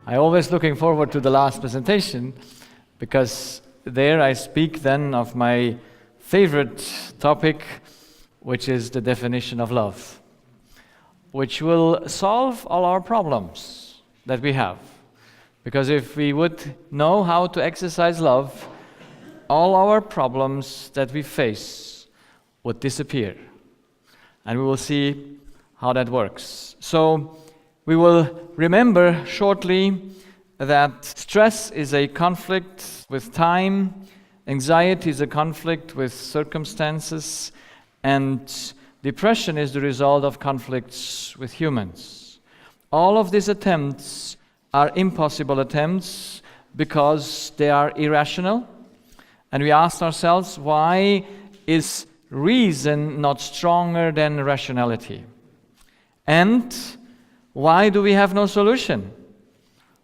I'm always looking forward to the last presentation because there I speak then of my favorite topic, which is the definition of love, which will solve all our problems that we have. Because if we would know how to exercise love, all our problems that we face would disappear. And we will see how that works. So we will remember shortly that stress is a conflict with time, anxiety is a conflict with circumstances, and depression is the result of conflicts with humans. All of these attempts are impossible attempts because they are irrational. And we asked ourselves, why is reason not stronger than rationality? And why do we have no solution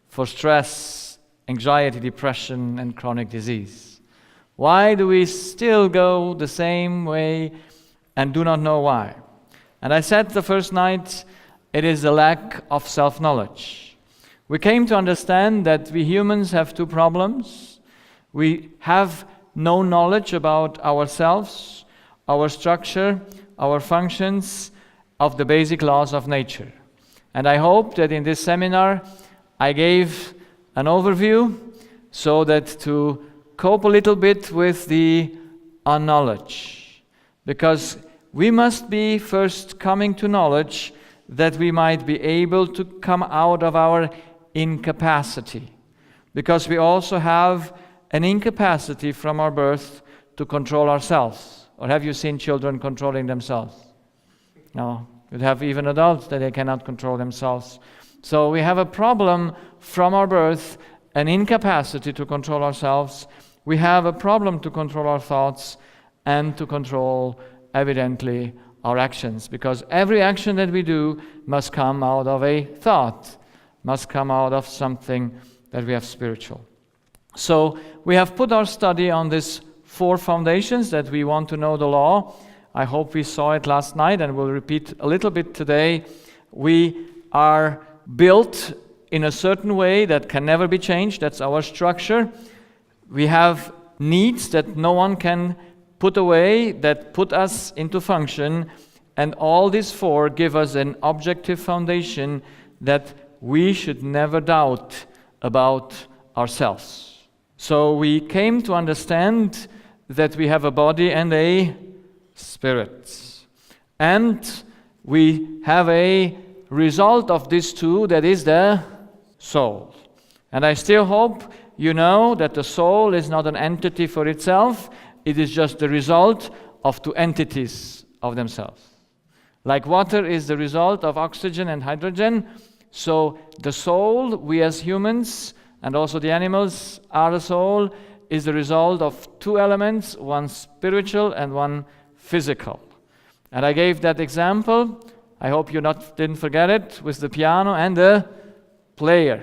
for stress, anxiety, depression, and chronic disease? Why do we still go the same way and do not know why? And I said the first night, it is the lack of self-knowledge. We came to understand that we humans have two problems. We have no knowledge about ourselves, our structure, our functions of the basic laws of nature. And I hope that in this seminar I gave an overview so that to cope a little bit with the unknowledge. Because we must be first coming to knowledge that we might be able to come out of our incapacity. Because we also have an incapacity from our birth to control ourselves. Or have you seen children controlling themselves? No. You have even adults that they cannot control themselves. So we have a problem from our birth, an incapacity to control ourselves. We have a problem to control our thoughts and to control, evidently, our actions. Because every action that we do must come out of a thought, must come out of something that we have spiritual. So we have put our study on these 4 foundations that we want to know the law. I hope we saw it last night and we'll repeat a little bit today. We are built in a certain way that can never be changed. That's our structure. We have needs that no one can put away, that put us into function. And all these 4 give us an objective foundation that we should never doubt about ourselves. So we came to understand that we have a body and a spirit. And we have a result of these 2, that is the soul. And I still hope you know that the soul is not an entity for itself, it is just the result of 2 entities of themselves. Like water is the result of oxygen and hydrogen, so the soul, we as humans, and also the animals are the soul, is the result of 2 elements, one spiritual and one physical. And I gave that example, I hope you didn't forget it, with the piano and the player.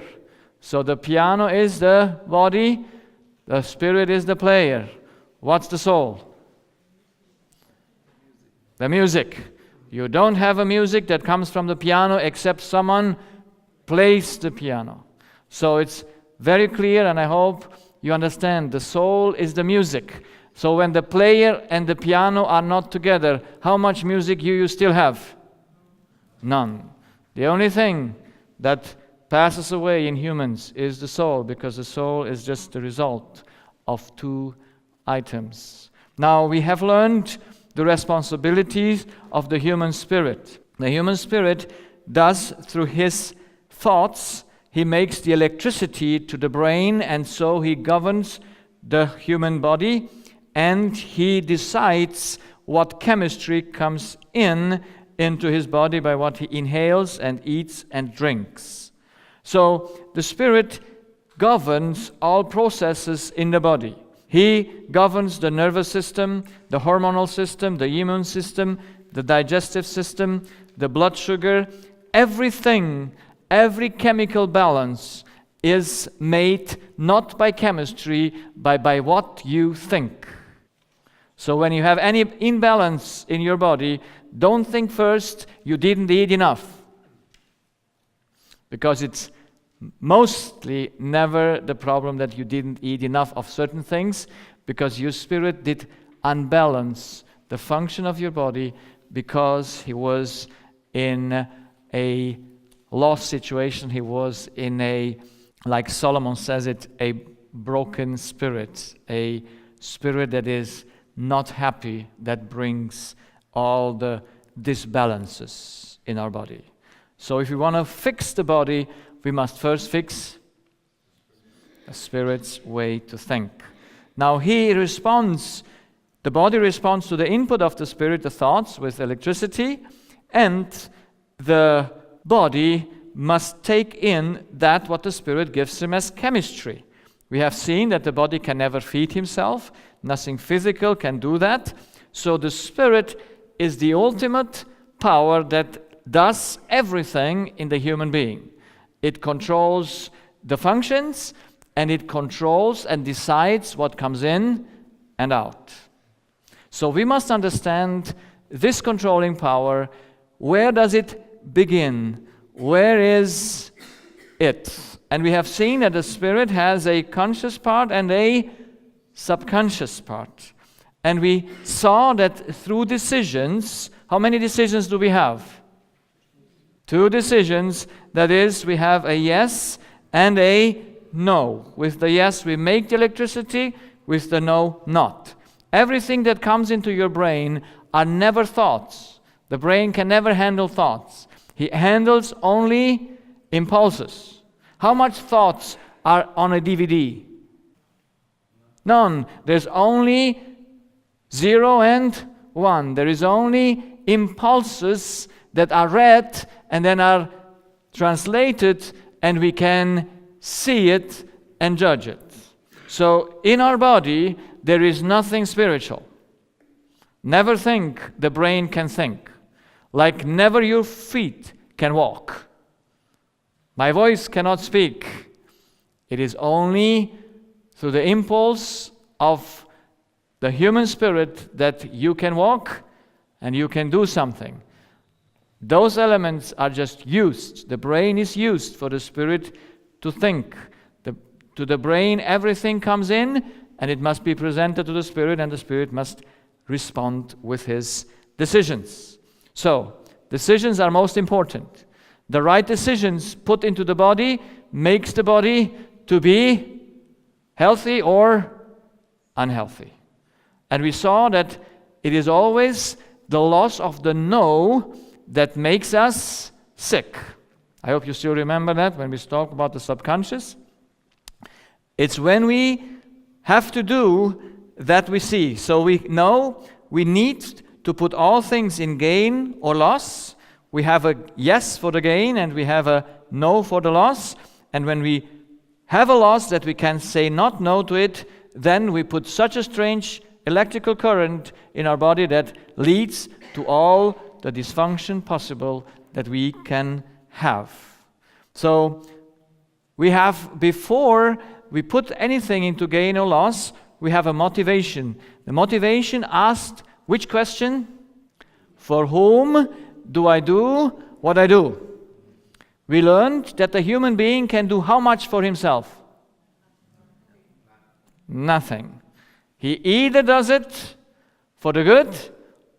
So the piano is the body, the spirit is the player. What's the soul? The music. You don't have a music that comes from the piano except someone plays the piano. So it's very clear, and I hope you understand, the soul is the music. So when the player and the piano are not together, how much music you still have? None. The only thing that passes away in humans is the soul, because the soul is just the result of 2 items. Now we have learned the responsibilities of the human spirit. The human spirit does, through his thoughts, he makes the electricity to the brain, and so he governs the human body, and he decides what chemistry comes into his body by what he inhales and eats and drinks. So the spirit governs all processes in the body. He governs the nervous system, the hormonal system, the immune system, the digestive system, the blood sugar, everything. Every chemical balance is made not by chemistry, but by what you think. So when you have any imbalance in your body, don't think first you didn't eat enough. Because it's Mostly never the problem that you didn't eat enough of certain things, because your spirit did unbalance the function of your body, because he was in a lost situation. He was in a, like Solomon says it, a broken spirit, a spirit that is not happy, that brings all the disbalances in our body. So if we want to fix the body, we must first fix the spirit's way to think. Now the body responds to the input of the spirit, the thoughts, with electricity, and the body must take in that what the spirit gives him as chemistry. We have seen that the body can never feed himself. Nothing physical can do that. So the spirit is the ultimate power that does everything in the human being. It controls the functions, and it controls and decides what comes in and out. So we must understand this controlling power. Where does it begin? Where is it? And we have seen that the spirit has a conscious part and a subconscious part. And we saw that through decisions, how many decisions do we have? 2 decisions. That is, we have a yes and a no. With the yes, we make the electricity. With the no, not. Everything that comes into your brain are never thoughts. The brain can never handle thoughts. It handles only impulses. How much thoughts are on a DVD? None. There's only 0 and 1. There is only impulses that are read and then are translated, and we can see it and judge it. So in our body, there is nothing spiritual. Never think the brain can think. Like never your feet can walk. My voice cannot speak. It is only through the impulse of the human spirit that you can walk and you can do something. Those elements are just used. The brain is used for the spirit to think. To the brain, everything comes in, and it must be presented to the spirit, and the spirit must respond with his decisions. So, decisions are most important. The right decisions put into the body makes the body to be healthy or unhealthy. And we saw that it is always the loss of the no that makes us sick. I hope you still remember that when we talk about the subconscious. It's when we have to do that we see. So we know we need to put all things in gain or loss. We have a yes for the gain and we have a no for the loss. And when we have a loss that we can say not no to it, then we put such a strange electrical current in our body that leads to all the dysfunction possible that we can have. So we have, before we put anything into gain or loss, we have a motivation. The motivation asked which question? For whom do I do what I do? We learned that the human being can do how much for himself? Nothing. He either does it for the good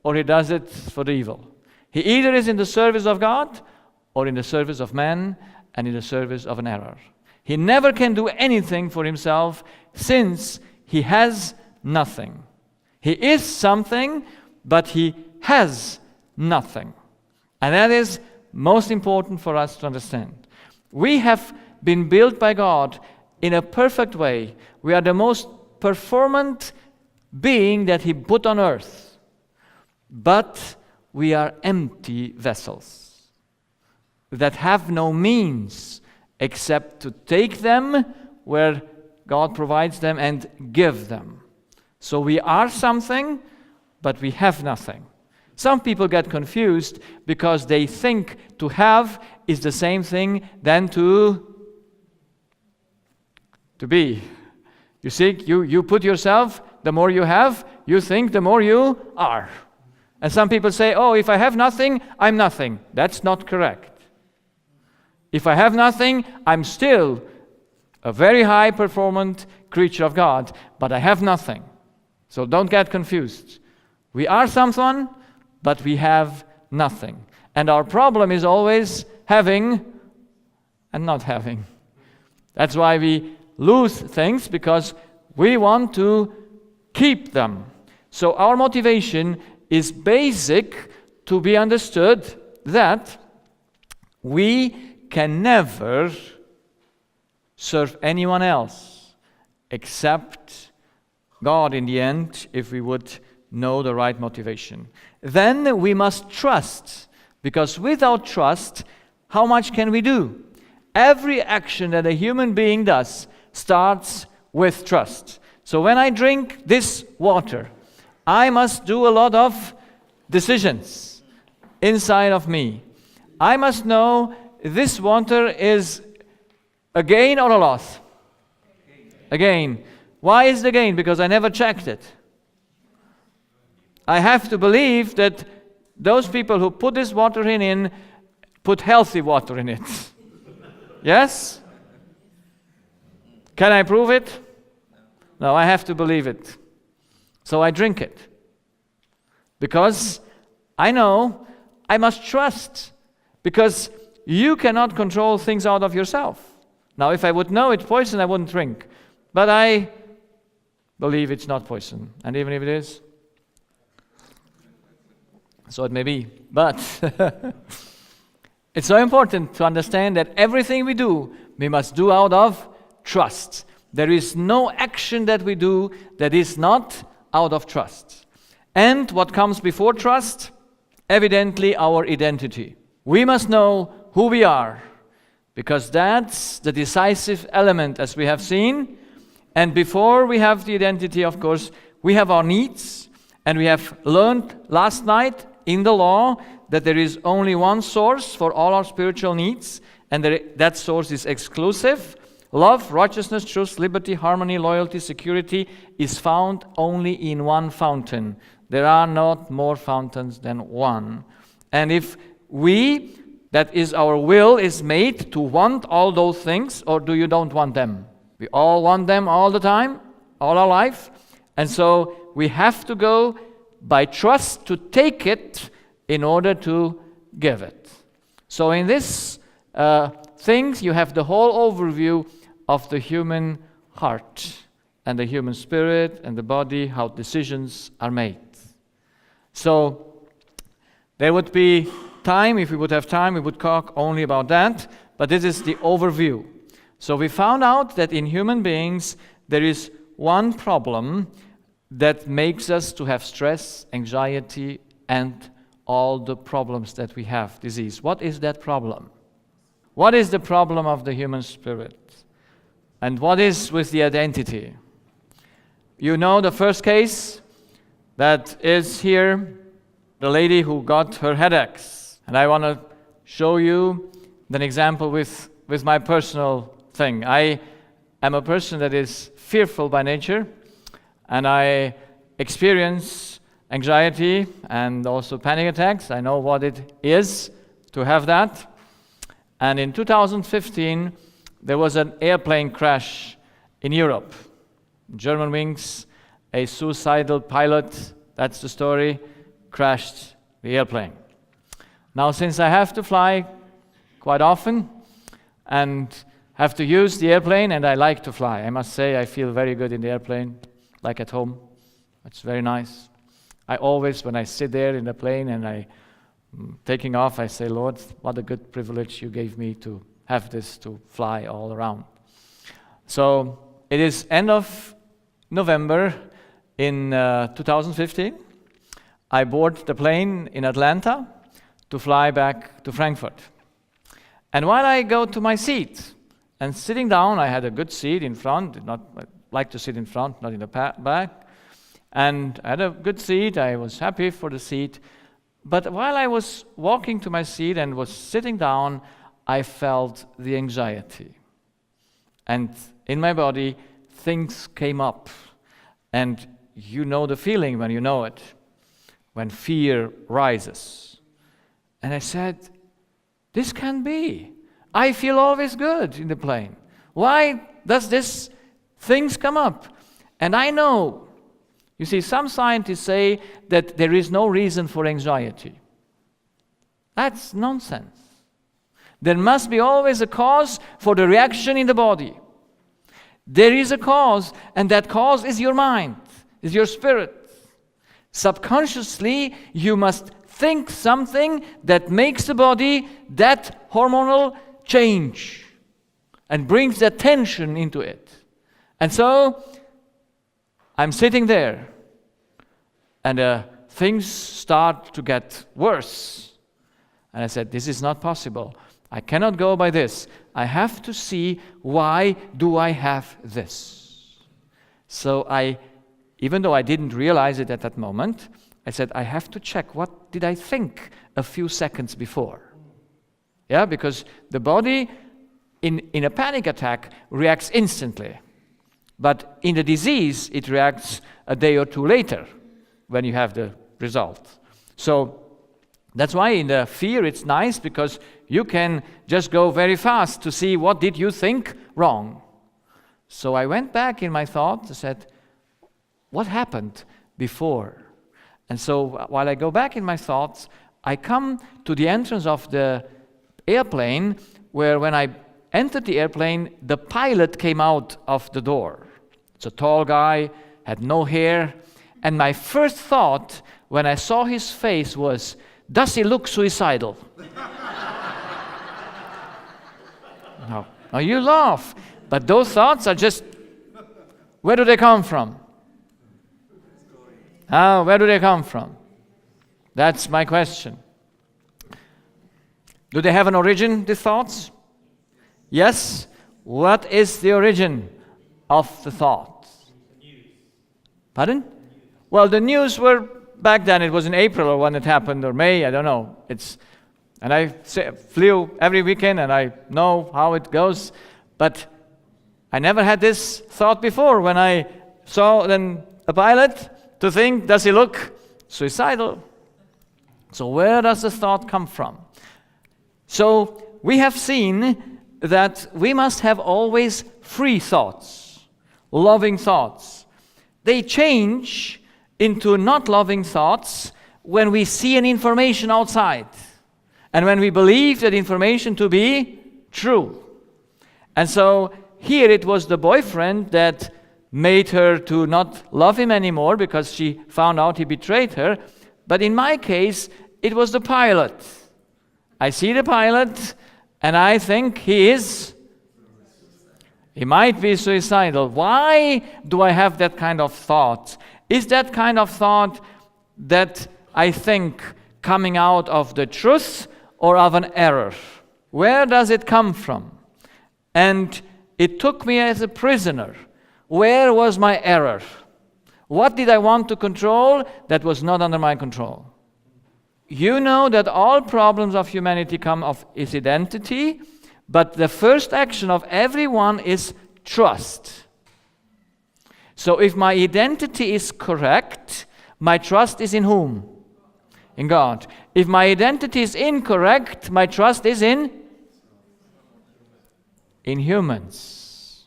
or he does it for the evil. He either is in the service of God or in the service of man and in the service of an error. He never can do anything for himself since he has nothing. He is something, but he has nothing. And that is most important for us to understand. We have been built by God in a perfect way. We are the most performant being that he put on earth. But we are empty vessels that have no means except to take them where God provides them and give them. So we are something, but we have nothing. Some people get confused because they think to have is the same thing than to be. You see, you put yourself, the more you have, you think the more you are. And some people say, oh, if I have nothing, I'm nothing. That's not correct. If I have nothing, I'm still a very high performant creature of God, but I have nothing. So don't get confused. We are someone, but we have nothing. And our problem is always having and not having. That's why we lose things, because we want to keep them. So our motivation is basic to be understood that we can never serve anyone else except God in the end, if we would know the right motivation. Then we must trust, because without trust, how much can we do? Every action that a human being does starts with trust. So when I drink this water, I must do a lot of decisions inside of me. I must know this water is a gain or a loss? A gain. Why is it a gain? Because I never checked it. I have to believe that those people who put this water in put healthy water in it. Yes? Can I prove it? No, I have to believe it. So I drink it. Because I know I must trust. Because you cannot control things out of yourself. Now, if I would know it's poison, I wouldn't drink. But I believe it's not poison. And even if it is, so it may be. But it's so important to understand that everything we do, we must do out of trust. There is no action that we do that is not out of trust. And what comes before trust? Evidently, our identity. We must know who we are, because that's the decisive element, as we have seen. And before we have the identity, of course, we have our needs. And we have learned last night in the law that there is only one source for all our spiritual needs, and that source is exclusive. Love, righteousness, truth, liberty, harmony, loyalty, security is found only in one fountain. There are not more fountains than one. And if we, that is our will, is made to want all those things, or do you don't want them? We all want them all the time, all our life. And so we have to go by trust to take it in order to give it. So in this things, you have the whole overview of the human heart and the human spirit and the body, how decisions are made. So there would be time, if we would have time, we would talk only about that, but this is the overview. So we found out that in human beings there is one problem that makes us to have stress, anxiety, and all the problems that we have, disease. What is that problem? What is the problem of the human spirit? And what is with the identity? You know the first case that is here, the lady who got her headaches. And I want to show you an example with my personal thing. I am a person that is fearful by nature, and I experience anxiety and also panic attacks. I know what it is to have that. And in 2015, there was an airplane crash in Europe. German wings, a suicidal pilot, that's the story, crashed the airplane. Now, since I have to fly quite often and have to use the airplane, and I like to fly, I must say I feel very good in the airplane, like at home. It's very nice. I always, when I sit there in the plane and I'm taking off, I say, Lord, what a good privilege you gave me to have this, to fly all around. So it is end of November in 2015. I board the plane in Atlanta to fly back to Frankfurt. And while I go to my seat and sitting down, I had a good seat in front, did not like to sit in front, not in the back. And I had a good seat, I was happy for the seat. But while I was walking to my seat and was sitting down, I felt the anxiety. And in my body, things came up. And you know the feeling when you know it, when fear rises. And I said, this can be. I feel always good in the plane. Why does this things come up? And I know, you see, some scientists say that there is no reason for anxiety. That's nonsense. There must be always a cause for the reaction in the body. There is a cause, and that cause is your mind, is your spirit. Subconsciously, you must think something that makes the body that hormonal change and brings that tension into it. And so, I'm sitting there, and things start to get worse. And I said, this is not possible. I cannot go by this. I have to see, why do I have this? So even though I didn't realize it at that moment, I said, I have to check, what did I think a few seconds before? Yeah, because the body in a panic attack reacts instantly. But in the disease, it reacts a day or two later when you have the result. So that's why in the fear it's nice, because you can just go very fast to see what did you think wrong. So I went back in my thoughts and said, what happened before? And so while I go back in my thoughts, I come to the entrance of the airplane, where when I entered the airplane, the pilot came out of the door. It's a tall guy, had no hair, and my first thought when I saw his face was, does he look suicidal? Now you laugh, but those thoughts are just, where do they come from? Where do they come from? That's my question. Do they have an origin, these thoughts? Yes. What is the origin of the thoughts? Pardon? Well, the news were back then. It was in April or when it happened, or May, I don't know. And I flew every weekend, and I know how it goes. But I never had this thought before when I saw then a pilot, to think, does he look suicidal? So where does the thought come from? So we have seen that we must have always free thoughts, loving thoughts. They change into not loving thoughts when we see an information outside and when we believe that information to be true. And so here it was the boyfriend that made her to not love him anymore because she found out he betrayed her. But in my case, it was the pilot. I see the pilot and I think he might be suicidal. Why do I have that kind of thought? Is that kind of thought that I think coming out of the truth or of an error? Where does it come from? And it took me as a prisoner. Where was my error? What did I want to control that was not under my control? You know that all problems of humanity come of its identity, but the first action of everyone is trust. So if my identity is correct, my trust is in whom? In God. If my identity is incorrect, my trust is in humans.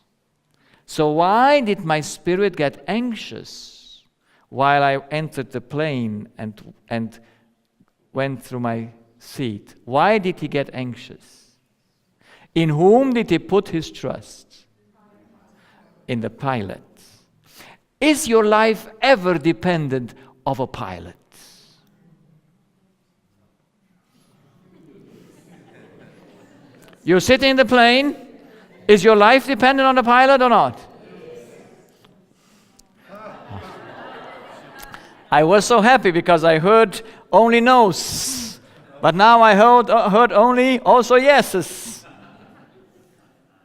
So why did my spirit get anxious while I entered the plane and went through my seat? Why did he get anxious? In whom did he put his trust? In the pilot. Is your life ever dependent of a pilot? You're sitting in the plane. Is your life dependent on the pilot or not? I was so happy because I heard only no's, but now I heard only also yeses.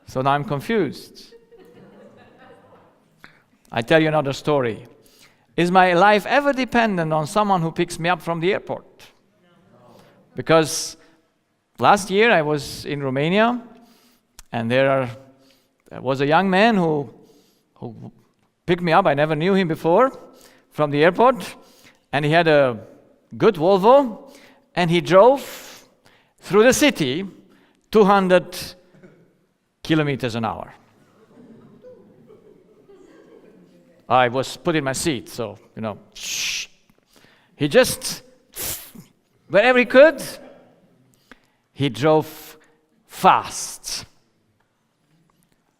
So now I'm confused. I tell you another story. Is my life ever dependent on someone who picks me up from the airport? Because last year I was in Romania, and there was a young man who picked me up. I never knew him before, from the airport, and he had a good Volvo, and he drove through the city 200 kilometers an hour. I was put in my seat, so, shh. He just, wherever he could, he drove fast.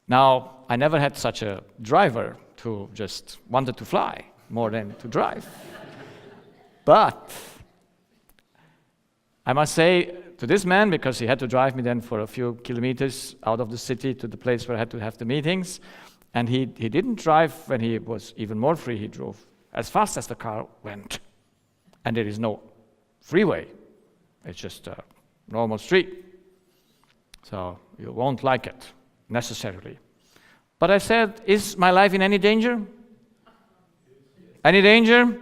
Now, I never had such a driver who just wanted to fly more than to drive. But I must say to this man, because he had to drive me then for a few kilometers out of the city to the place where I had to have the meetings, and he didn't drive when he was even more free. He drove as fast as the car went. And there is no freeway. It's just a normal street. So you won't like it, necessarily. But I said, is my life in any danger? Any danger?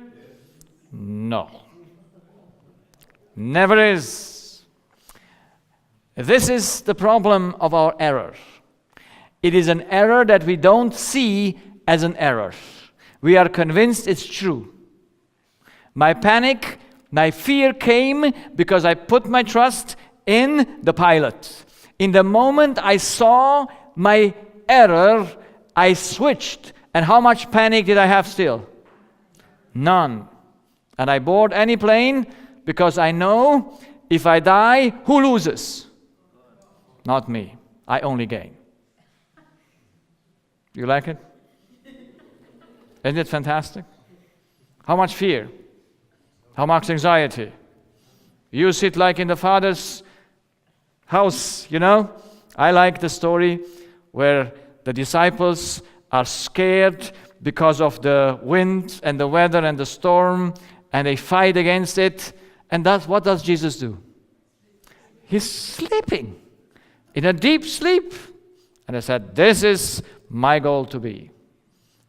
No. Never is. This is the problem of our error. It is an error that we don't see as an error. We are convinced it's true. My panic, my fear came because I put my trust in the pilot. In the moment I saw my error, I switched. And how much panic did I have still? None. And I board any plane because I know if I die, who loses? Not me. I only gain. You like it? Isn't it fantastic? How much fear? How much anxiety? You sit like in the Father's house, I like the story where the disciples are scared because of the wind and the weather and the storm, and they fight against it. And what does Jesus do? He's sleeping in a deep sleep. And I said, this is my goal to be.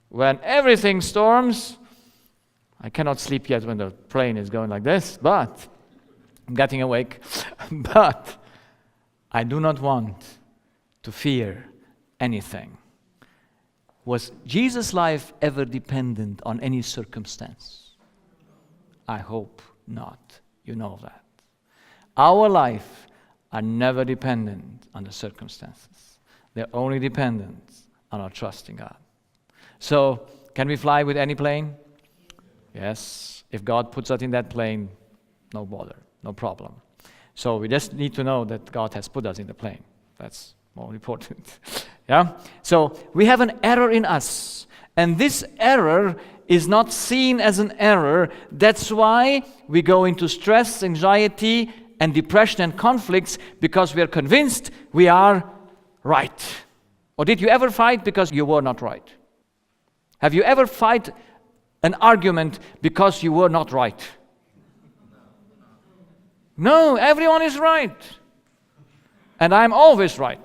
When everything storms, I cannot sleep yet when the plane is going like this, but I'm getting awake. But I do not want to fear anything. Was Jesus' life ever dependent on any circumstance? I hope not. You know that. Our life are never dependent on the circumstances. They're only dependent on our trust in God. So, can we fly with any plane? Yes. If God puts us in that plane, no bother, no problem. So we just need to know that God has put us in the plane. That's more important. Yeah? So we have an error in us. And this error is not seen as an error. That's why we go into stress, anxiety, and depression and conflicts, because we are convinced we are right. Or did you ever fight because you were not right? Have you ever fight an argument because you were not right? No, everyone is right. And I'm always right.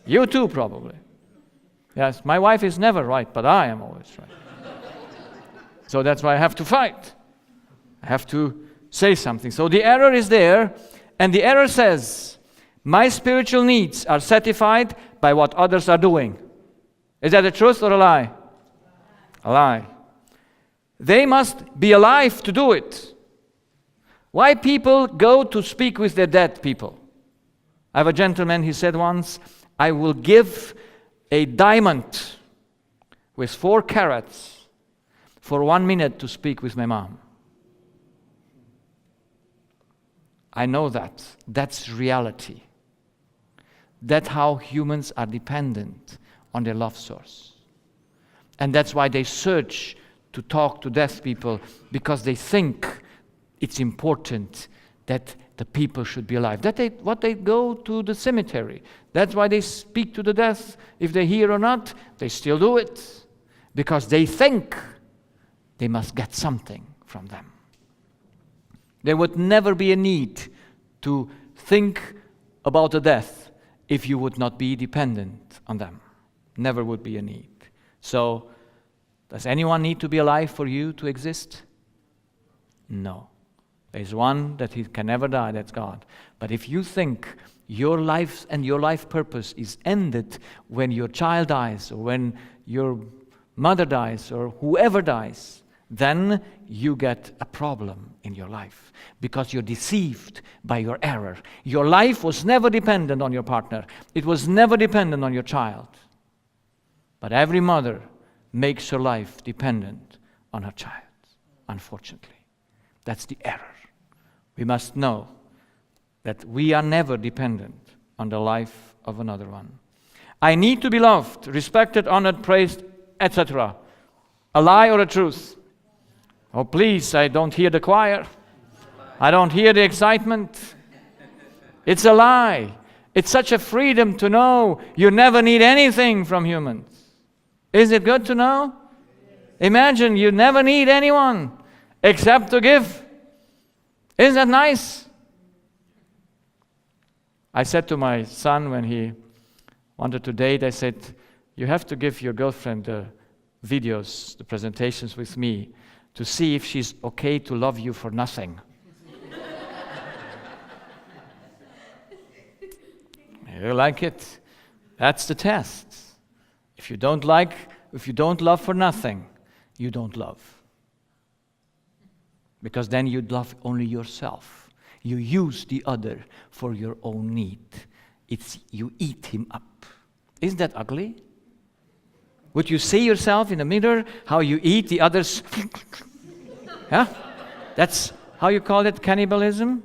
You too, probably. Yes, my wife is never right, but I am always right. So that's why I have to fight. I have to say something. So the error is there, and the error says, my spiritual needs are satisfied by what others are doing. Is that the truth or a lie? A lie. They must be alive to do it. Why people go to speak with their dead people? I have a gentleman, he said once, I will give a diamond with 4 carats for 1 minute to speak with my mom. I know that. That's reality. That's how humans are dependent on their love source. And that's why they search to talk to deaf people, because they think it's important that the people should be alive. What they go to the cemetery. That's why they speak to the deaf. If they hear or not, they still do it. Because they think they must get something from them. There would never be a need to think about the death if you would not be dependent on them. Never would be a need. So, does anyone need to be alive for you to exist? No. There's one that he can never die, that's God. But if you think your life and your life purpose is ended when your child dies, or when your mother dies, or whoever dies, then you get a problem in your life because you're deceived by your error. Your life was never dependent on your partner. It was never dependent on your child. But every mother makes her life dependent on her child, unfortunately. That's the error. We must know that we are never dependent on the life of another one. I need to be loved, respected, honored, praised, etc. A lie or a truth? Oh, please, I don't hear the choir. I don't hear the excitement. It's a lie. It's such a freedom to know you never need anything from humans. Is it good to know? Imagine you never need anyone except to give. Isn't that nice? I said to my son when he wanted to date, I said, you have to give your girlfriend the videos, the presentations with me, to see if she's okay to love you for nothing. You like it? That's the test. If you don't love for nothing, you don't love. Because then you love only yourself. You use the other for your own need. It's you eat him up. Isn't that ugly? Would you see yourself in the mirror, how you eat the others? Yeah? That's how you call it, cannibalism?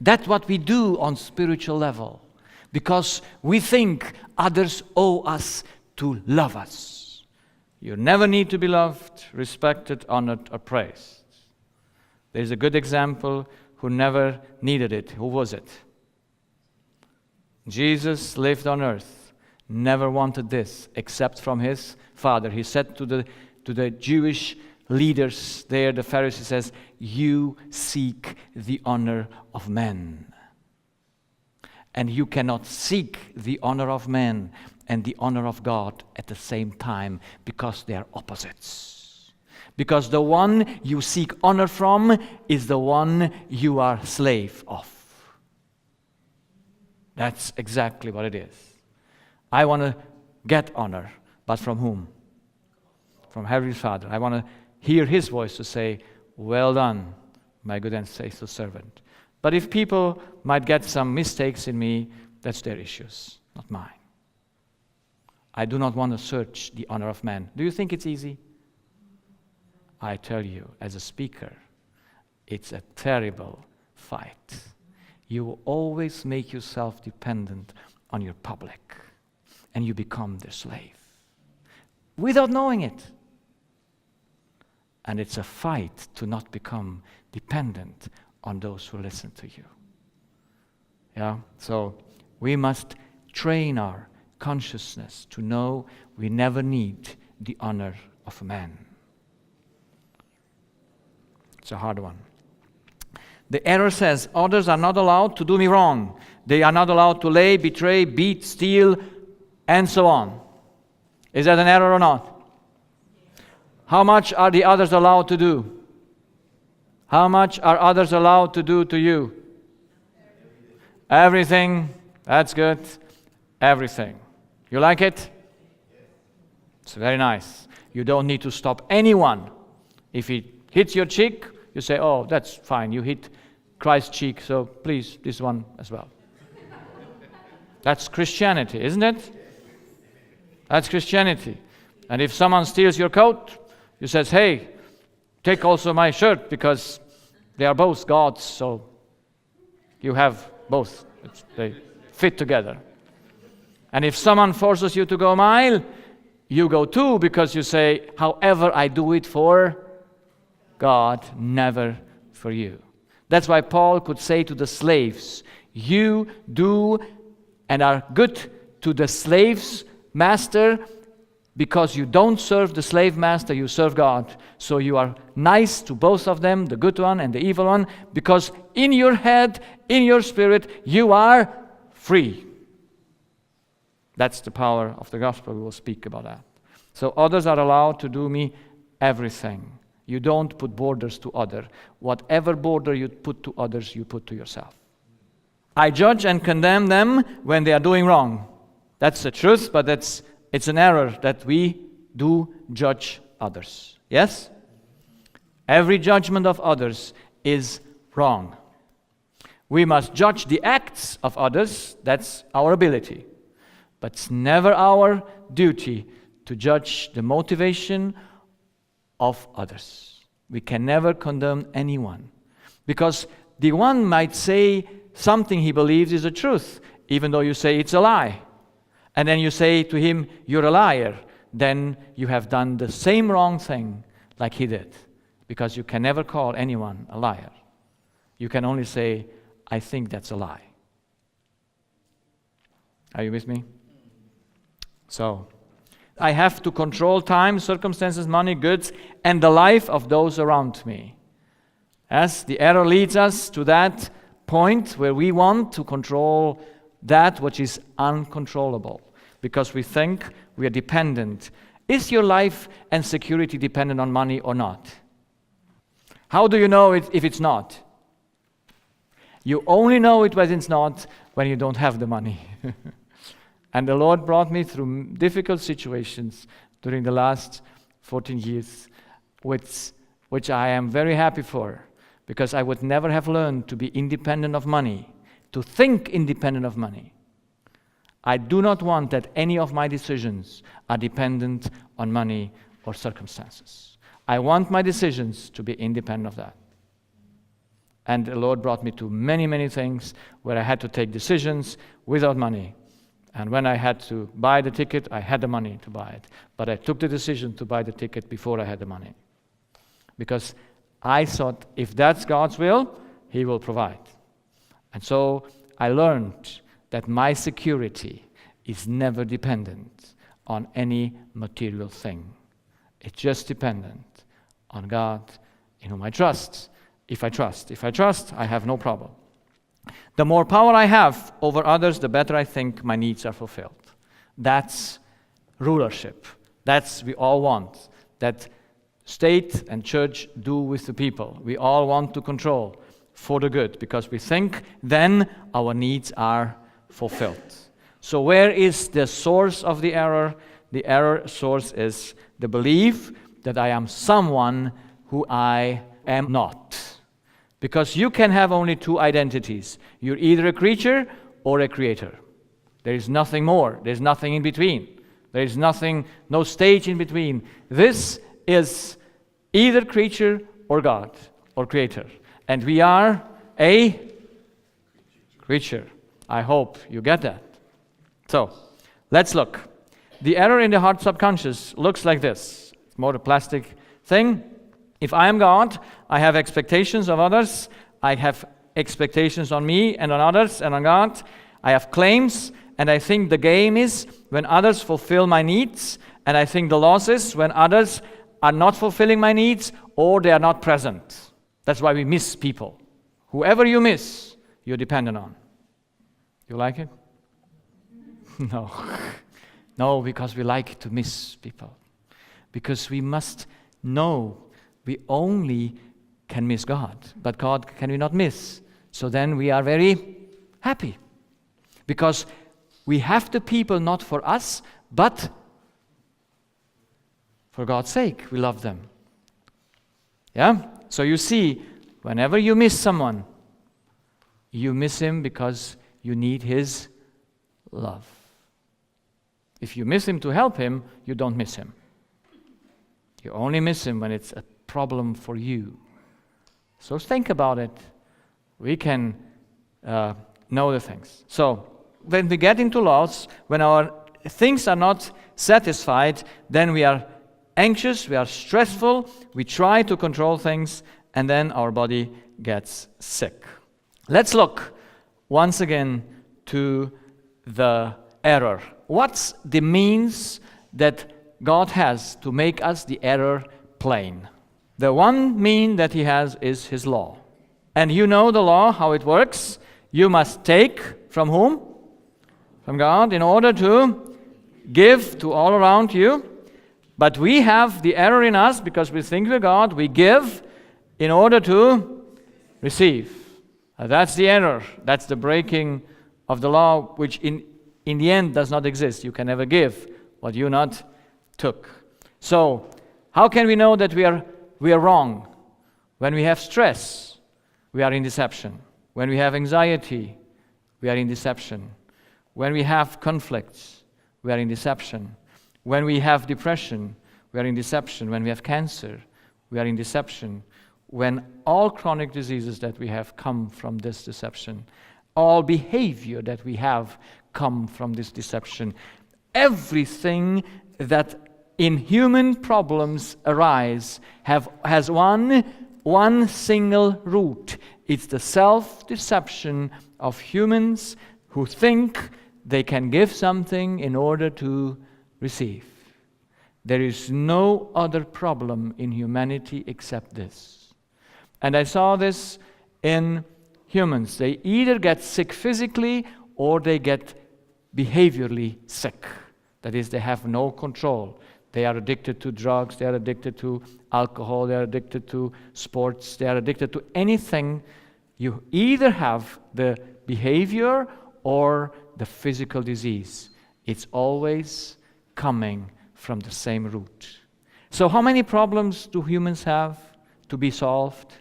That's what we do on spiritual level. Because we think others owe us to love us. You never need to be loved, respected, honored, or praised. There's a good example who never needed it. Who was it? Jesus lived on earth, never wanted this except from his Father. He said to the Jewish leaders there, the Pharisees, says, you seek the honor of men. And you cannot seek the honor of men and the honor of God at the same time because they are opposites. Because the one you seek honor from is the one you are slave of. That's exactly what it is. I want to get honor, but from whom? From Heavenly Father. I want to hear his voice to say, well done, my good and faithful servant. But if people might get some mistakes in me, that's their issues, not mine. I do not want to search the honor of man. Do you think it's easy? I tell you, as a speaker, it's a terrible fight. You will always make yourself dependent on your public, and you become their slave without knowing it. And it's a fight to not become dependent on those who listen to you. Yeah? So we must train our consciousness to know we never need the honor of man. It's a hard one. The error says, others are not allowed to do me wrong. They are not allowed to lie, betray, beat, steal, and so on. Is that an error or not? How much are the others allowed to do? How much are others allowed to do to you? Everything. That's good. Everything. You like it? It's very nice. You don't need to stop anyone. If he hits your cheek, you say, oh, that's fine. You hit Christ's cheek, so please, this one as well. That's Christianity, isn't it? That's Christianity. And if someone steals your coat, you says, hey, take also my shirt, because they are both God's, so you have both. They fit together. And if someone forces you to go a mile, you go too, because you say, however I do it for God, never for you. That's why Paul could say to the slaves, you do and are good to the slave's master, because you don't serve the slave master, you serve God. So you are nice to both of them, the good one and the evil one, because in your head, in your spirit, you are free. That's the power of the gospel. We will speak about that. So others are allowed to do me everything. You don't put borders to others. Whatever border you put to others, you put to yourself. I judge and condemn them when they are doing wrong. That's the truth, but it's an error that we do judge others. Yes? Every judgment of others is wrong. We must judge the acts of others, that's our ability. But it's never our duty to judge the motivation of others. We can never condemn anyone. Because the one might say something he believes is the truth, even though you say it's a lie. And then you say to him, you're a liar. Then you have done the same wrong thing like he did. Because you can never call anyone a liar. You can only say, I think that's a lie. Are you with me? So, I have to control time, circumstances, money, goods, and the life of those around me. As the error leads us to that point where we want to control that which is uncontrollable, because we think we are dependent. Is your life and security dependent on money or not? How do you know it if it's not? You only know it when it's not, when you don't have the money. And the Lord brought me through difficult situations during the last 14 years, which I am very happy for, because I would never have learned to be independent of money, to think independent of money. I do not want that any of my decisions are dependent on money or circumstances. I want my decisions to be independent of that. And the Lord brought me to many, many things where I had to take decisions without money. And when I had to buy the ticket, I had the money to buy it. But I took the decision to buy the ticket before I had the money. Because I thought, if that's God's will, He will provide. And so I learned that my security is never dependent on any material thing. It's just dependent on God, in whom I trust. If I trust, I have no problem. The more power I have over others, the better I think my needs are fulfilled. That's rulership. That's we all want. That state and church do with the people. We all want to control for the good, because we think then our needs are fulfilled. So where is the source of the error? The error source is the belief that I am someone who I am not. Because you can have only two identities. You're either a creature or a creator. There is nothing more. There's nothing in between. There is nothing, no stage in between. This is either creature or God or creator. And we are a creature. I hope you get that. So, let's look. The error in the heart subconscious looks like this. It's more a plastic thing. If I am God, I have expectations of others. I have expectations on me and on others and on God. I have claims, and I think the game is when others fulfill my needs, and I think the loss is when others are not fulfilling my needs or they are not present. That's why we miss people. Whoever you miss, you're dependent on. You like it? No. No, because we like to miss people. Because we must know we only can miss God, but God can we not miss. So then we are very happy. Because we have the people not for us, but for God's sake, we love them. Yeah? So you see, whenever you miss someone, you miss him because you need his love. If you miss him to help him, you don't miss him. You only miss him when it's a problem for you. So think about it. We can know the things. So when we get into loss, when our things are not satisfied, then we are anxious, we are stressful, we try to control things, and then our body gets sick. Let's look once again to the error. What's the means that God has to make us the error plain? The one mean that he has is his law. And you know the law, how it works. You must take from whom? From God, in order to give to all around you. But we have the error in us because we think we're God. We give in order to receive. That's the error. That's the breaking of the law, which in the end does not exist. You can never give what you not took. So How can we know that we are wrong? When we have stress, we are in deception. When we have anxiety, we are in deception. When we have conflicts, we are in deception. When we have depression, we are in deception. When we have cancer, we are in deception. When all chronic diseases that we have come from this deception, all behavior that we have come from this deception, everything that in human problems arise has one single root. It's the self-deception of humans who think they can give something in order to receive. There is no other problem in humanity except this. And I saw this in humans. They either get sick physically or they get behaviorally sick. That is, they have no control. They are addicted to drugs, they are addicted to alcohol, they are addicted to sports, they are addicted to anything. You either have the behavior or the physical disease. It's always coming from the same root. So how many problems do humans have to be solved?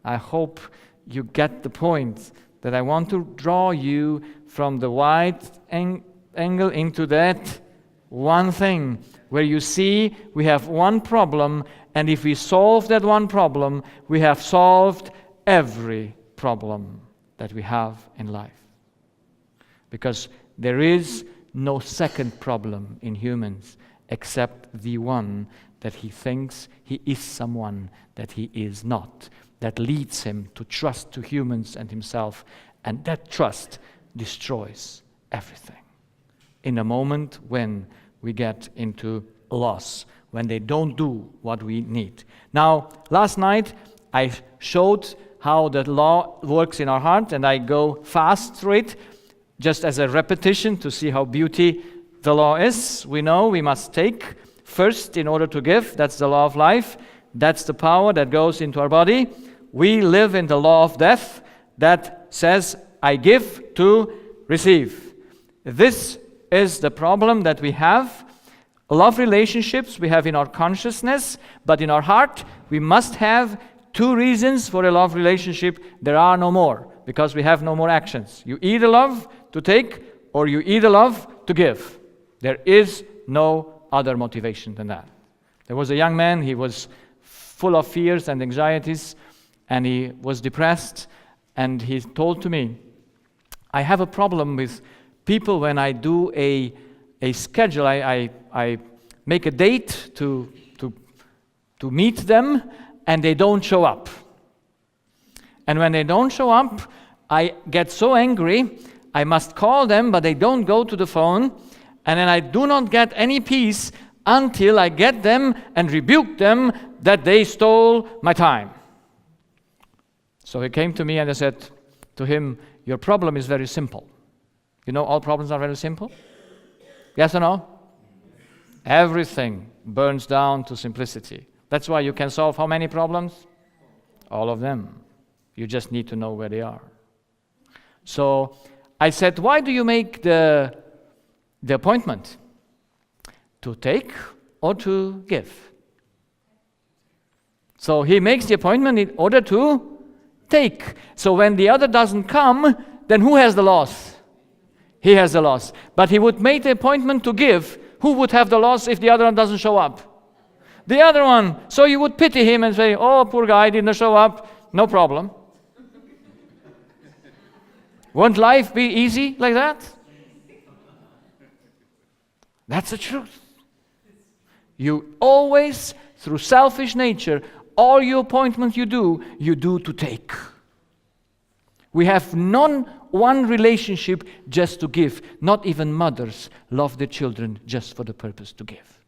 I hope you get the point that I want to draw you from the wide angle into that one thing where you see we have one problem, and if we solve that one problem, we have solved every problem that we have in life. Because there is no second problem in humans except the one that he thinks he is someone that he is not, that leads him to trust to humans and himself, and that trust destroys everything. In a moment when we get into loss, when they don't do what we need. Now, last night I showed how the law works in our heart, and I go fast through it just as a repetition to see how beauty the law is. We know we must take first in order to give. That's the law of life. That's the power that goes into our body. We live in the law of death that says, I give to receive. This is the problem that we have. Love relationships we have in our consciousness, but in our heart we must have two reasons for a love relationship. There are no more, because we have no more actions. You either love to take or you either love to give. There is no other motivation than that. There was a young man, he was full of fears and anxieties, and he was depressed, and he told to me, I have a problem with people when I do a schedule. I make a date to meet them, and they don't show up. And when they don't show up, I get so angry, I must call them, but they don't go to the phone, and then I do not get any peace until I get them and rebuke them that they stole my time. So he came to me and I said to him, your problem is very simple. You know, all problems are very simple? Yes or no? Everything burns down to simplicity. That's why you can solve how many problems? All of them. You just need to know where they are. So I said, why do you make the appointment? To take or to give? So he makes the appointment in order to take. So when the other doesn't come, then who has the loss? He has the loss. But he would make the appointment to give. Who would have the loss if the other one doesn't show up? The other one. So you would pity him and say, oh, poor guy didn't show up. No problem. Won't life be easy like that? That's the truth. You always, through selfish nature, all your appointments you do to take. We have one relationship just to give. Not even mothers love their children just for the purpose to give.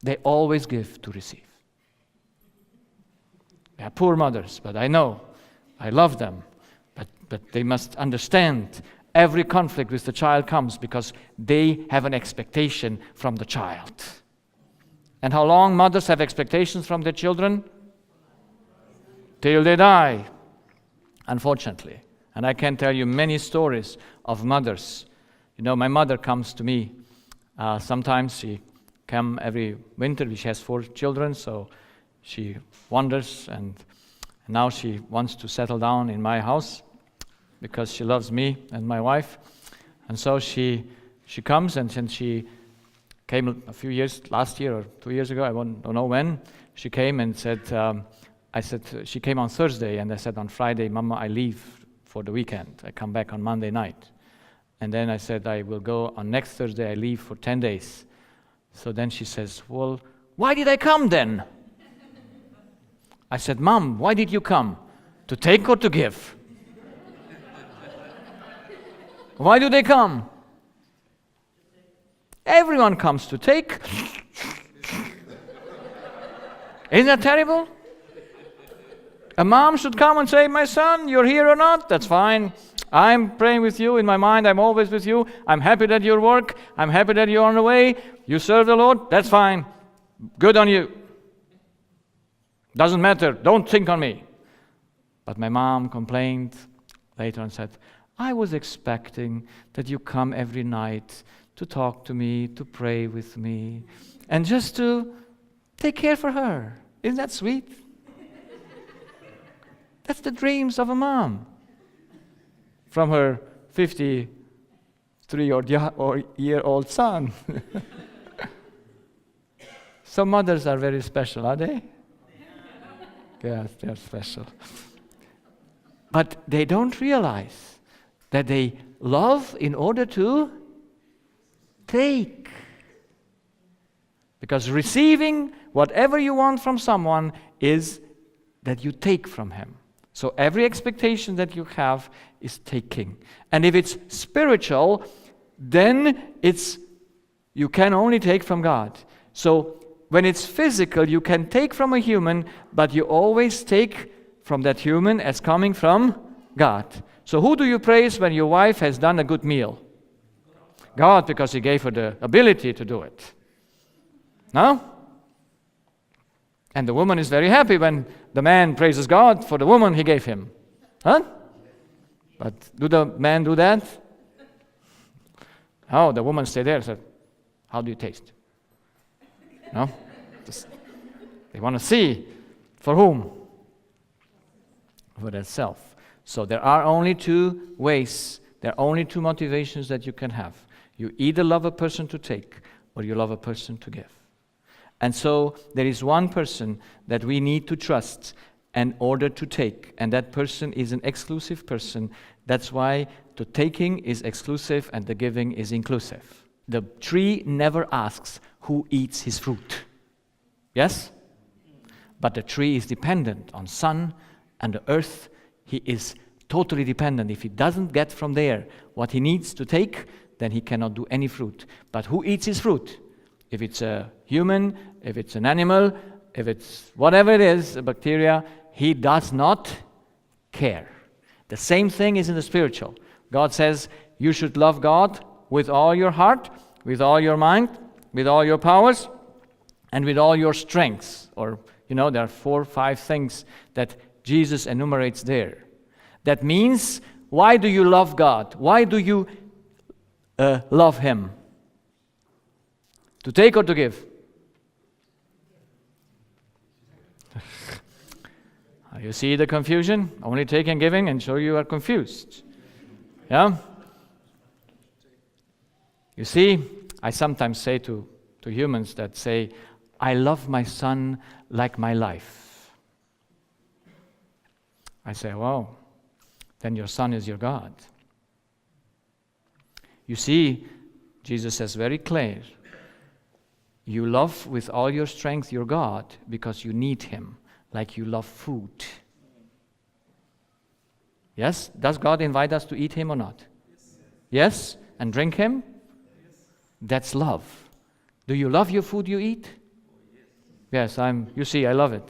They always give to receive. They are poor mothers, but I know, I love them. But they must understand every conflict with the child comes because they have an expectation from the child. And how long mothers have expectations from their children? Till they die, unfortunately. And I can tell you many stories of mothers. You know, my mother comes to me. Sometimes she come every winter. She has 4 children, so she wanders, and now she wants to settle down in my house because she loves me and my wife. And so she comes, and since she came a few years, last year or 2 years ago, I don't know when, she came and said, she came on Thursday, and I said on Friday, Mama, I leave for the weekend. I come back on Monday night. And then I said, I will go on next Thursday, I leave for 10 days. So then she says, well, why did I come then? I said, Mom, why did you come? To take or to give? Why do they come? Everyone comes to take. Isn't that terrible? A mom should come and say, my son, you're here or not? That's fine. I'm praying with you in my mind. I'm always with you. I'm happy that you work. I'm happy that you're on the way. You serve the Lord. That's fine. Good on you. Doesn't matter. Don't think on me. But my mom complained later and said, I was expecting that you come every night to talk to me, to pray with me, and just to take care for her. Isn't that sweet? That's the dreams of a mom. From her 53-year-old son. Some mothers are very special, are they? Yes, they're special. But they don't realize that they love in order to take. Because receiving whatever you want from someone is that you take from him. So every expectation that you have is taking. And if it's spiritual, then you can only take from God. So when it's physical, you can take from a human, but you always take from that human as coming from God. So who do you praise when your wife has done a good meal? God, because He gave her the ability to do it. No? And the woman is very happy when the man praises God for the woman He gave him. Huh? But do the man do that? Oh, the woman stayed there and said, how do you taste? No? They want to see for whom? For themselves. So there are only 2 ways, there are only 2 motivations that you can have. You either love a person to take, or you love a person to give. And so there is one person that we need to trust in order to take, and that person is an exclusive person. That's why the taking is exclusive and the giving is inclusive. The tree never asks who eats his fruit. Yes? But the tree is dependent on sun and the earth. He is totally dependent. If he doesn't get from there what he needs to take, then he cannot do any fruit. But who eats his fruit? If it's a human, if it's an animal, if it's whatever it is, a bacteria, he does not care. The same thing is in the spiritual. God says you should love God with all your heart, with all your mind, with all your powers, and with all your strengths. Or, there are 4 or 5 things that Jesus enumerates there. That means, why do you love God? Why do you love Him? To take or to give? You see the confusion? Only take and giving, and so you are confused. Yeah? You see, I sometimes say to humans that say, I love my son like my life. I say, well, then your son is your God. You see, Jesus says very clear, you love with all your strength your God because you need Him, like you love food. Yes? Does God invite us to eat Him or not? Yes? And drink Him? That's love. Do you love your food you eat? Yes, you see, I love it.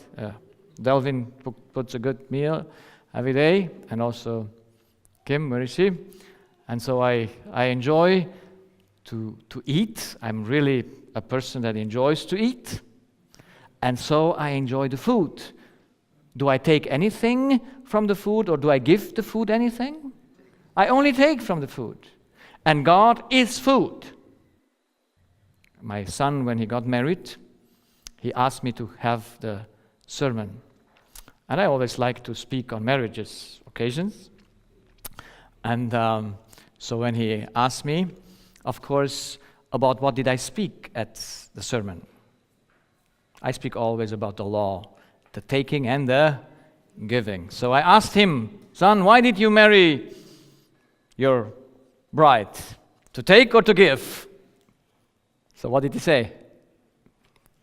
Delvin puts a good meal every day, and also Kim, where is she? And so I enjoy to eat. I'm really a person that enjoys to eat. And so I enjoy the food. Do I take anything from the food, or do I give the food anything? I only take from the food. And God is food. my son, when he got married, he asked me to have the sermon. And I always like to speak on marriages occasions. And so when he asked me, of course, about what did I speak at the sermon, I speak always about the law, the taking and the giving. So I asked him, son, why did you marry your bride? To take or to give? So what did he say?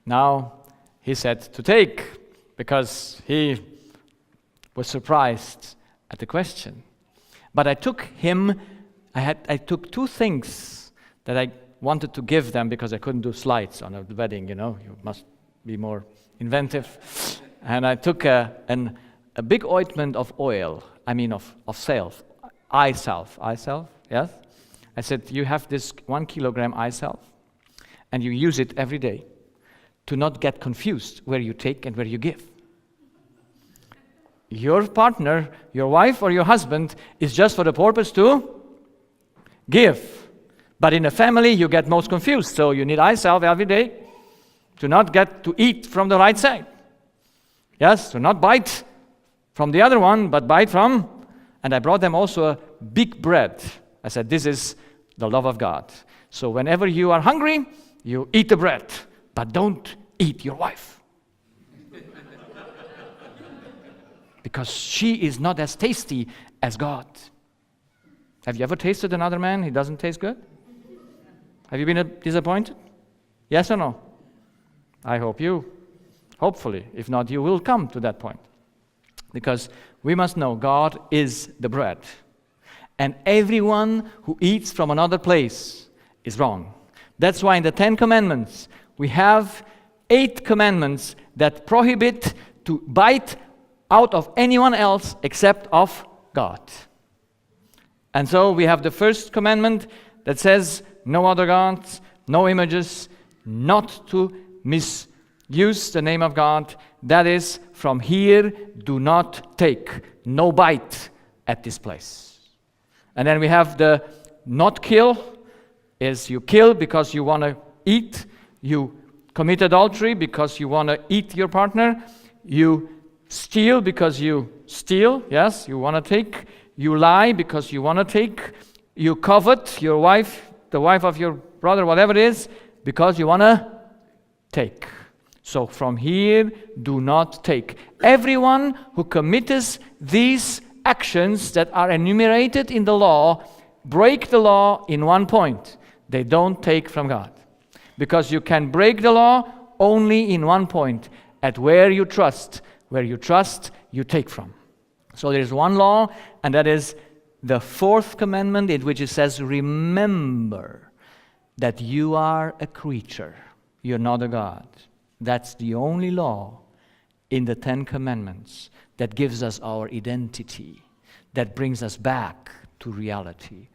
Now he said to take, because he was surprised at the question. But I took two things that I wanted to give them, because I couldn't do slides on a wedding, you must be more inventive. And I took a big ointment of oil, of self, eye salve, yes? I said, you have this 1 kilogram eye salve, and you use it every day to not get confused where you take and where you give. Your partner, your wife or your husband, is just for the purpose to give. But in a family, you get most confused, so you need eye salve every day to not get to eat from the right side. Yes, to not bite from the other one, but bite from, and I brought them also a big bread. I said, this is the love of God. So whenever you are hungry, you eat the bread, but don't eat your wife. Because she is not as tasty as God. Have you ever tasted another man? He doesn't taste good? Have you been disappointed? Yes or no? I hope you. Hopefully. If not, you will come to that point. Because we must know God is the bread. And everyone who eats from another place is wrong. That's why in the 10 Commandments, we have 8 commandments that prohibit to bite out of anyone else except of God. And so we have the first commandment that says, no other gods, no images, not to misuse the name of God. That is, from here, do not take, no bite at this place. And then we have the not kill, is you kill because you want to eat. You commit adultery because you want to eat your partner. You steal because you steal, yes, you want to take. You lie because you want to take. You covet your wife, the wife of your brother, whatever it is, because you want to take. So from here, do not take. Everyone who commits these actions that are enumerated in the law break the law in one point. They don't take from God. Because you can break the law only in one point, at where you trust. Where you trust, you take from. So there is one law, and that is the 4th commandment, in which it says, remember that you are a creature. You're not a God. That's the only law in the 10 commandments that gives us our identity, that brings us back to reality.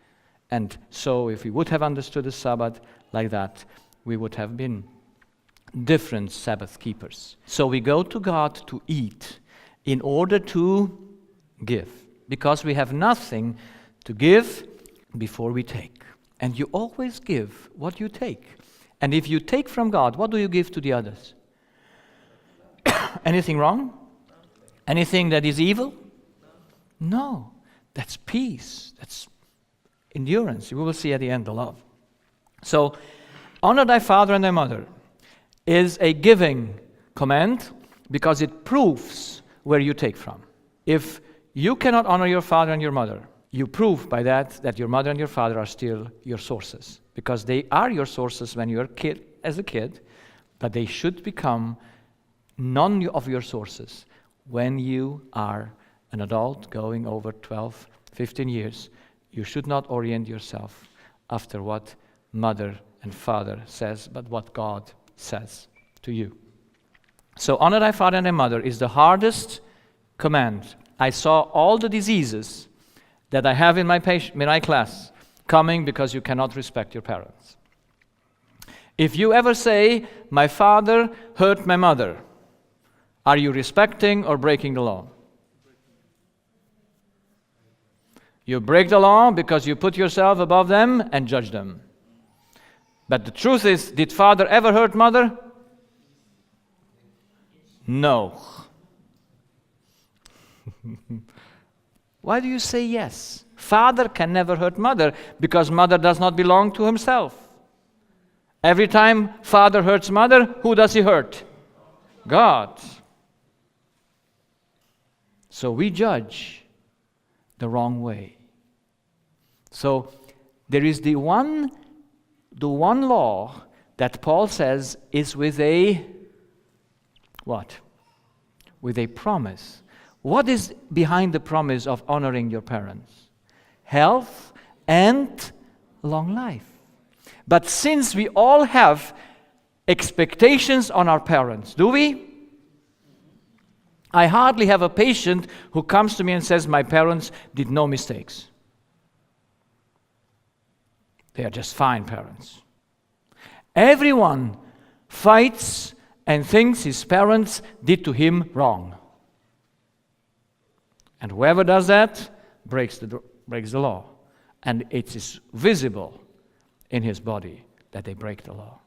And so if we would have understood the Sabbath like that, we would have been different Sabbath keepers. So we go to God to eat in order to give, because we have nothing to give before we take. And you always give what you take. And if you take from God, what do you give to the others? Anything wrong? Anything that is evil? No. That's peace. That's endurance. We will see at the end the love. So, honor thy father and thy mother is a giving command because it proves where you take from. If you cannot honor your father and your mother, you prove by that your mother and your father are still your sources, because they are your sources when you're as a kid, but they should become none of your sources when you are an adult going over 12, 15 years. You should not orient yourself after what mother and father says, but what God says to you. So honor thy father and thy mother is the hardest command. I saw all the diseases that I have in my class coming because you cannot respect your parents. If you ever say, my father hurt my mother, are you respecting or breaking the law? You break the law because you put yourself above them and judge them. But the truth is, did father ever hurt mother? No. Why do you say yes? Father can never hurt mother because mother does not belong to himself. Every time father hurts mother, who does he hurt? God. So we judge the wrong way. So there is the one law that Paul says is with a what? With a promise. What is behind the promise of honoring your parents? Health and long life. But since we all have expectations on our parents, do we? I hardly have a patient who comes to me and says, my parents did no mistakes. They are just fine parents. Everyone fights and thinks his parents did to him wrong. And whoever does that breaks the law. And it is visible in his body that they break the law.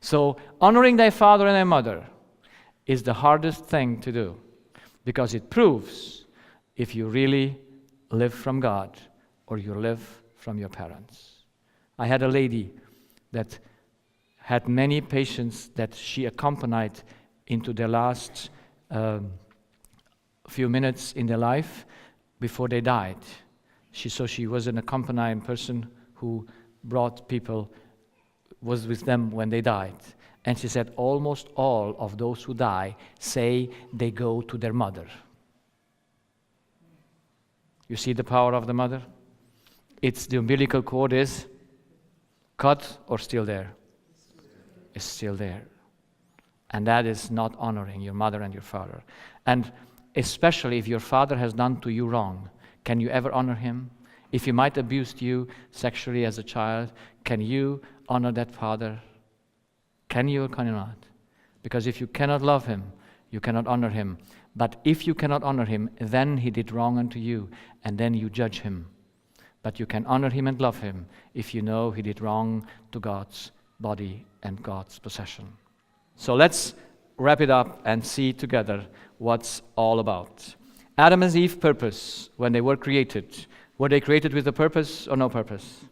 So honoring thy father and thy mother is the hardest thing to do, because it proves if you really live from God or you live from your parents. I had a lady that had many patients that she accompanied into their last few minutes in their life before they died. She was an accompanying person who brought people, was with them when they died. And she said almost all of those who die say they go to their mother. You see the power of the mother? It's the umbilical cord is cut or still there? It's still there. And that is not honoring your mother and your father. And especially if your father has done to you wrong, can you ever honor him? If he might abused you sexually as a child, can you honor that father? Can you or can you not? Because if you cannot love him, you cannot honor him. But if you cannot honor him, then he did wrong unto you, and then you judge him. But you can honor him and love him if you know he did wrong to God's body and God's possession. So let's wrap it up and see together what's all about. Adam and Eve's purpose when they were created. Were they created with a purpose or no purpose?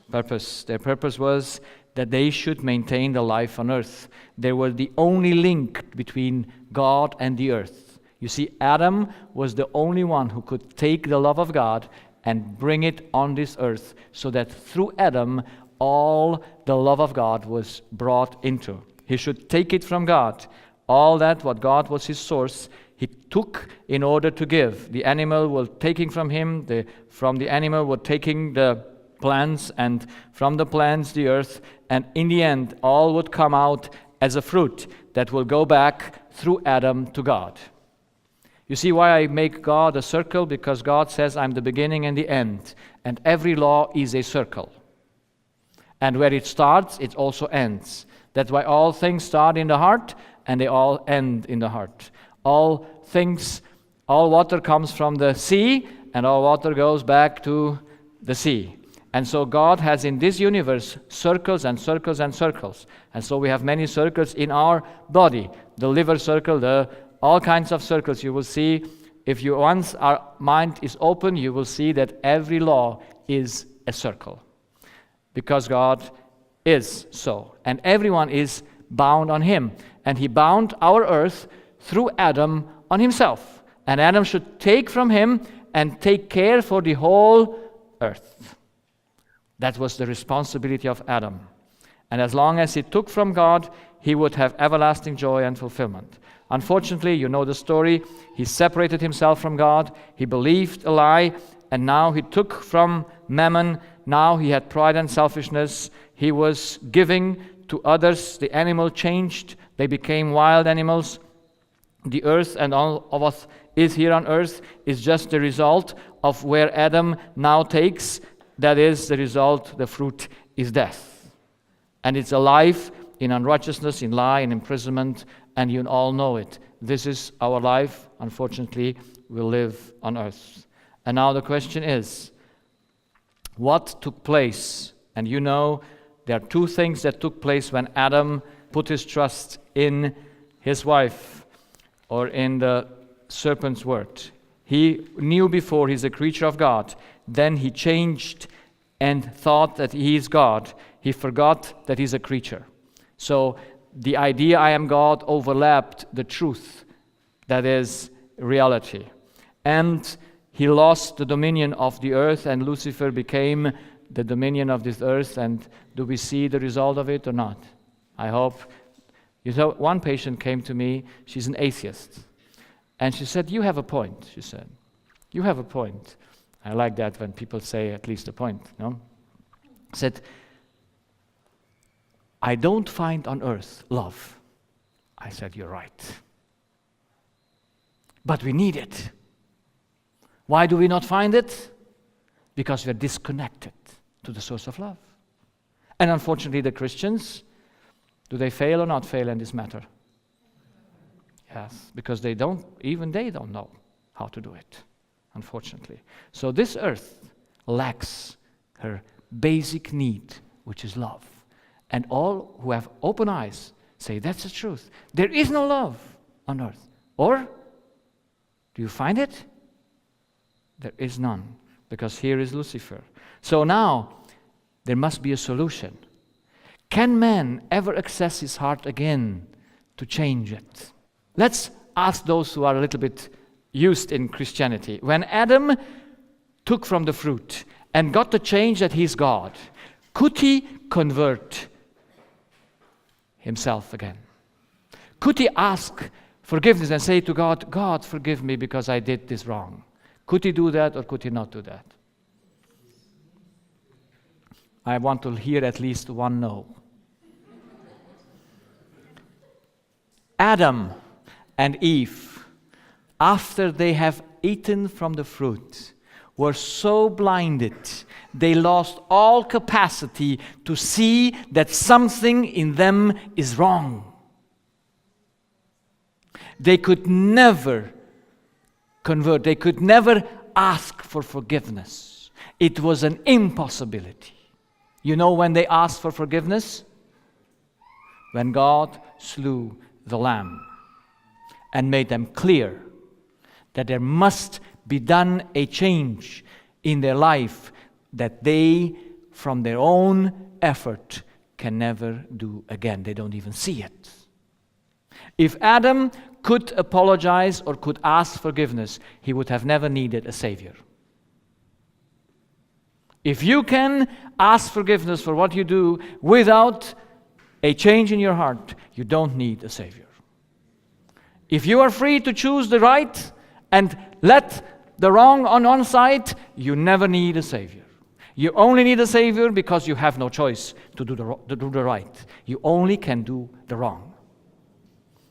Purpose. Their purpose was that they should maintain the life on earth. They were the only link between God and the earth. You see, Adam was the only one who could take the love of God and bring it on this earth, so that through Adam, all the love of God was brought into. He should take it from God. All that, what God was his source, he took in order to give. The animal was taking from him, from the animal were taking the plants, and from the plants the earth, and in the end, all would come out as a fruit that will go back through Adam to God. You see why I make God a circle? Because God says, I'm the beginning and the end. And every law is a circle. And where it starts, it also ends. That's why all things start in the heart, and they all end in the heart. All water comes from the sea, and all water goes back to the sea. And so God has in this universe circles and circles and circles. And so we have many circles in our body. The liver circle, all kinds of circles. You will see, if you once our mind is open, you will see that every law is a circle. Because God is so. And everyone is bound on him. And he bound our earth through Adam on himself. And Adam should take from him and take care for the whole earth. That was the responsibility of Adam. And as long as he took from God, he would have everlasting joy and fulfillment. Unfortunately, you know the story. He separated himself from God. He believed a lie. And now he took from Mammon. Now he had pride and selfishness. He was giving to others. The animal changed. They became wild animals. The earth and all of us is here on earth is just the result of where Adam now takes. That is the result. The fruit is death. And it's a life in unrighteousness, in lie, in imprisonment, and you all know it. This is our life. Unfortunately, we live on earth. And now the question is, what took place? And you know There are two things that took place when Adam put his trust in his wife or in the serpent's word. He knew before he's a creature of God. Then he changed and thought that he is God. He forgot that he's a creature. So the idea I am God overlapped the truth that is reality. And he lost the dominion of the earth, and Lucifer became the dominion of this earth. And do we see the result of it or not? I hope. You know, one patient came to me, she's an atheist. And she said, "You have a point," she said. "You have a point." I like that when people say at least a point, no? Said, "I don't find on earth love." I said, "You're right. But we need it. Why do we not find it? Because we're disconnected to the source of love." And unfortunately, the Christians, do they fail or not fail in this matter? Yes, because even they don't know how to do it, unfortunately. So this earth lacks her basic need, which is love. And all who have open eyes say, that's the truth. There is no love on earth. Or, do you find it? There is none, because here is Lucifer. So now, there must be a solution. Can man ever access his heart again to change it? Let's ask those who are a little bit used in Christianity. When Adam took from the fruit and got the change that he's God, could he convert himself again? Could he ask forgiveness and say to God, "God, forgive me because I did this wrong"? Could he do that or could he not do that? I want to hear at least one no. Adam and Eve, after they have eaten from the fruit, were so blinded, they lost all capacity to see that something in them is wrong. They could never convert. They could never ask for forgiveness. It was an impossibility. You know when they asked for forgiveness? When God slew the lamb and made them clear that there must be done a change in their life that they, from their own effort, can never do again. They don't even see it. If Adam could apologize or could ask forgiveness, he would have never needed a savior. If you can ask forgiveness for what you do without a change in your heart, you don't need a savior. If you are free to choose the right and let the wrong on one side, you never need a savior. You only need a savior because you have no choice to do the right. You only can do the wrong.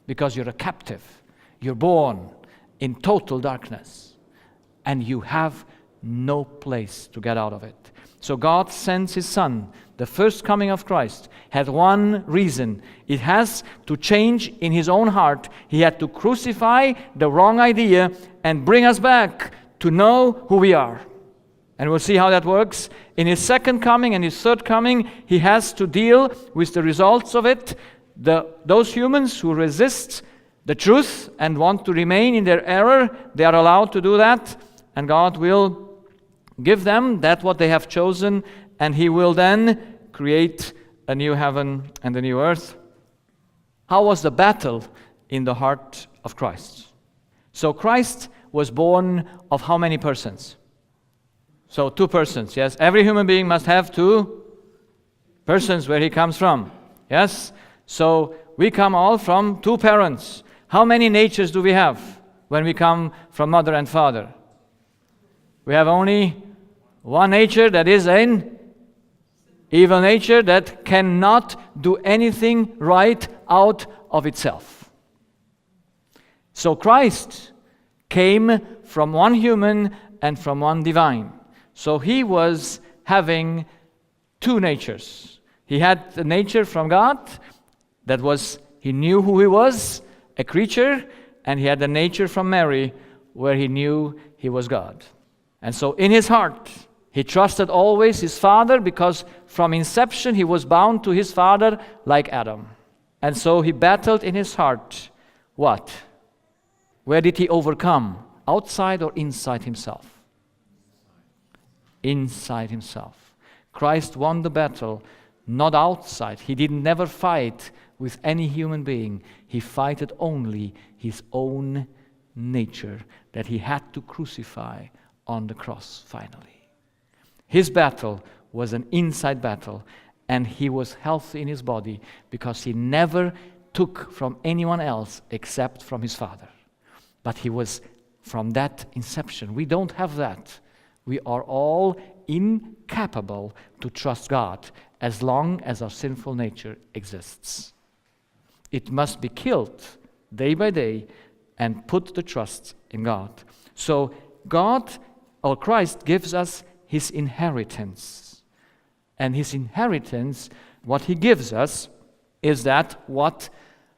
Because you're a captive. You're born in total darkness. And you have no place to get out of it. So God sends His Son. The first coming of Christ had one reason. It has to change in His own heart. He had to crucify the wrong idea and bring us back to know who we are. And we'll see how that works. In His second coming and His third coming, He has to deal with the results of it. Those humans who resist the truth and want to remain in their error, they are allowed to do that. And God will give them that what they have chosen, and He will then create a new heaven and a new earth. How was the battle in the heart of Christ? So Christ was born of how many persons? So 2 persons, yes? Every human being must have 2 persons where he comes from, yes? So we come all from 2 parents. How many natures do we have when we come from mother and father? We have only one nature, that is an evil nature that cannot do anything right out of itself. So Christ came from one human and from one divine. So He was having 2 natures. He had the nature from God, that was, He knew who He was, a creature, and He had the nature from Mary, where He knew He was God. And so in His heart, He trusted always his father because from inception he was bound to his father like Adam. And so he battled in his heart. What? Where did he overcome? Outside or inside himself? Inside himself. Christ won the battle, not outside. He didn't never fight with any human being. He fighted only his own nature that he had to crucify on the cross finally. His battle was an inside battle, and he was healthy in his body because he never took from anyone else except from his Father. But he was from that inception. We don't have that. We are all incapable to trust God as long as our sinful nature exists. It must be killed day by day and put the trust in God. So God or Christ gives us his inheritance. And his inheritance, what he gives us, is that what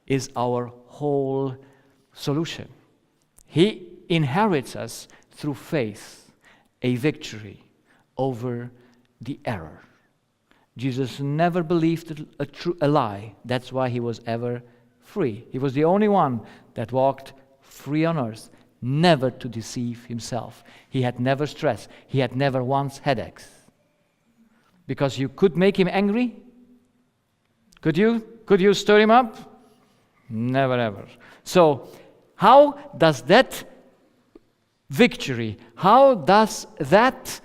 is our whole solution. He inherits us through faith, a victory over the error. Jesus never believed a lie. That's why he was ever free. He was the only one that walked free on earth, never to deceive himself. He had never stress. He had never once headaches. Because you could make him angry? Could you? Could you stir him up? Never ever. So, how does that victory, how does that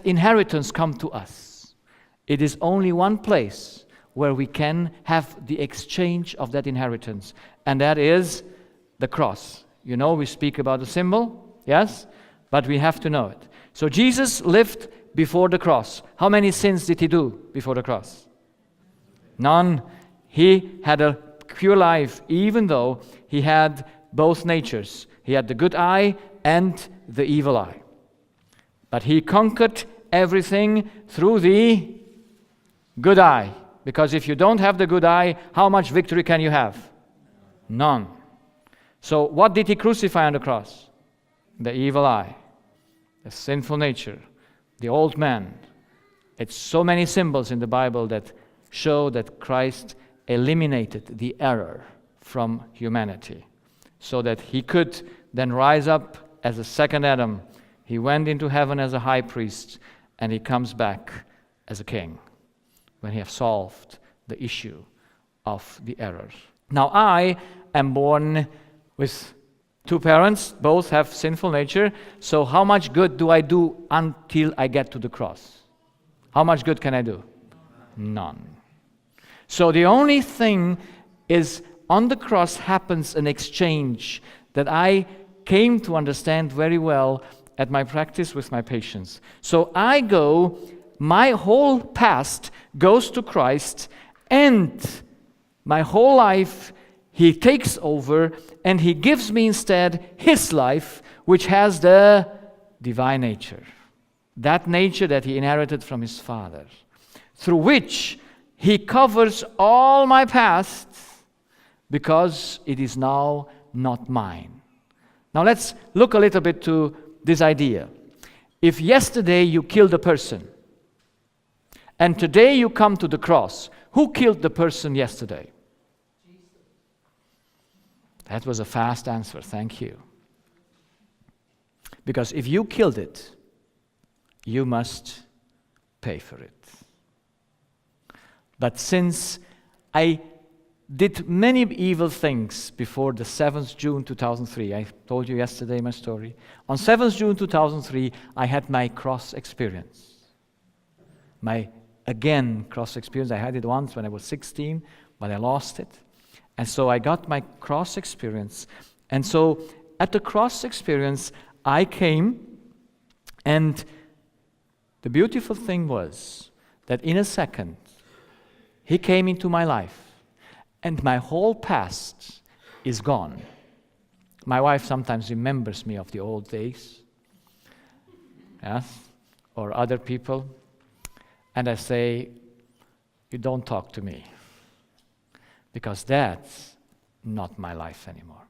inheritance come to us? It is only one place where we can have the exchange of that inheritance, and that is the cross. You know, we speak about the symbol, yes? But we have to know it. So Jesus lived before the cross. How many sins did he do before the cross? None. He had a pure life, even though he had both natures. He had the good eye and the evil eye. But he conquered everything through the good eye. Because if you don't have the good eye, how much victory can you have? None. So what did he crucify on the cross? The evil eye, the sinful nature, the old man. It's so many symbols in the Bible that show that Christ eliminated the error from humanity so that he could then rise up as a second Adam. He went into heaven as a high priest, and he comes back as a king when he has solved the issue of the error. Now I am born with two parents, both have sinful nature, so how much good do I do until I get to the cross? How much good can I do? None. So the only thing is, on the cross happens an exchange that I came to understand very well at my practice with my patients. So I go, my whole past goes to Christ, and my whole life he takes over, and he gives me instead his life, which has the divine nature. That nature that he inherited from his Father, through which he covers all my past, because it is now not mine. Now let's look a little bit to this idea. If yesterday you killed a person, and today you come to the cross, who killed the person yesterday? Jesus. That was a fast answer, thank you. Because if you killed it, you must pay for it. But since I did many evil things before the 7th June 2003, I told you yesterday my story. On 7th June 2003, I had my cross experience. My, again, cross experience. I had it once when I was 16, but I lost it. And so I got my cross experience. And so at the cross experience, I came, and the beautiful thing was that in a second, he came into my life, and my whole past is gone. My wife sometimes remembers me of the old days, yes, or other people, and I say, you don't talk to me, because that's not my life anymore.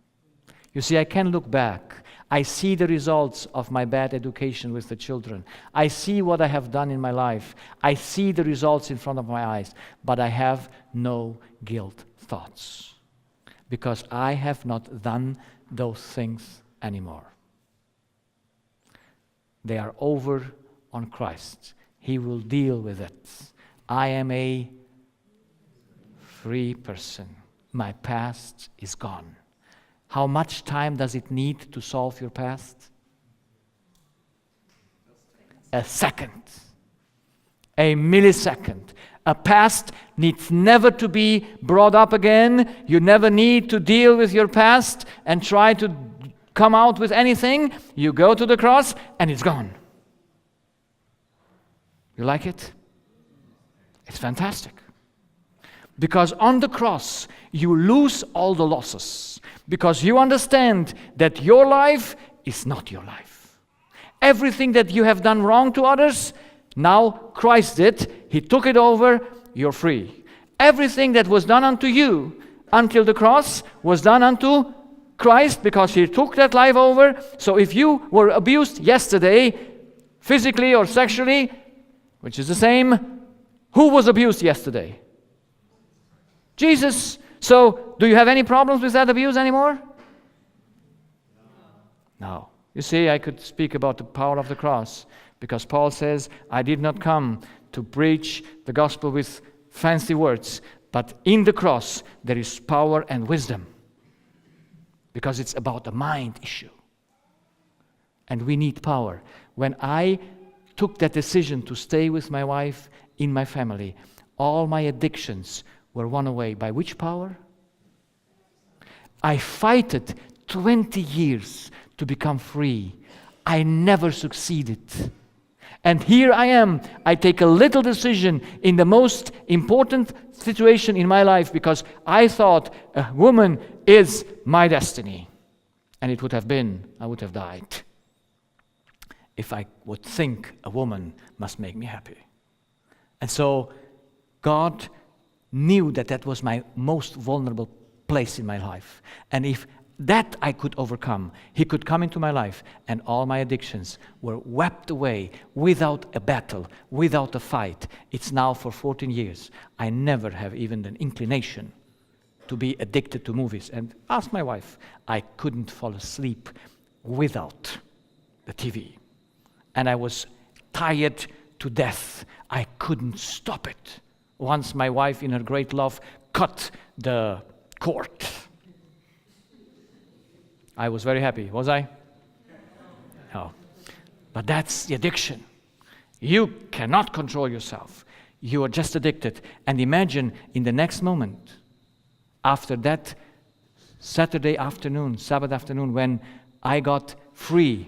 You see, I can look back. I see the results of my bad education with the children. I see what I have done in my life. I see the results in front of my eyes. But I have no guilt thoughts. Because I have not done those things anymore. They are over on Christ. He will deal with it. I am a free person. My past is gone. How much time does it need to solve your past? A second. A millisecond. A past needs never to be brought up again. You never need to deal with your past and try to come out with anything. You go to the cross and it's gone. You like it? It's fantastic. Because on the cross, you lose all the losses. Because you understand that your life is not your life. Everything that you have done wrong to others, now Christ did. He took it over. You're free. Everything that was done unto you until the cross was done unto Christ because He took that life over. So if you were abused yesterday, physically or sexually, which is the same, who was abused yesterday? Jesus. So, do you have any problems with that abuse anymore? No. You see, I could speak about the power of the cross because Paul says, I did not come to preach the gospel with fancy words, but in the cross there is power and wisdom because it's about the mind issue. And we need power. When I took that decision to stay with my wife in my family, all my addictions were won away. By which power? I fighted 20 years to become free. I never succeeded. And here I am. I take a little decision in the most important situation in my life because I thought a woman is my destiny. And it would have been, I would have died if I would think a woman must make me happy. And so God knew that that was my most vulnerable place in my life. And if that I could overcome, He could come into my life and all my addictions were wiped away without a battle, without a fight. It's now for 14 years. I never have even an inclination to be addicted to movies. And ask my wife, I couldn't fall asleep without the TV. And I was tired to death. I couldn't stop it. Once my wife, in her great love, cut the cord. I was very happy, was I? No. But that's the addiction. You cannot control yourself. You are just addicted. And imagine in the next moment, after that Saturday afternoon, Sabbath afternoon, when I got free,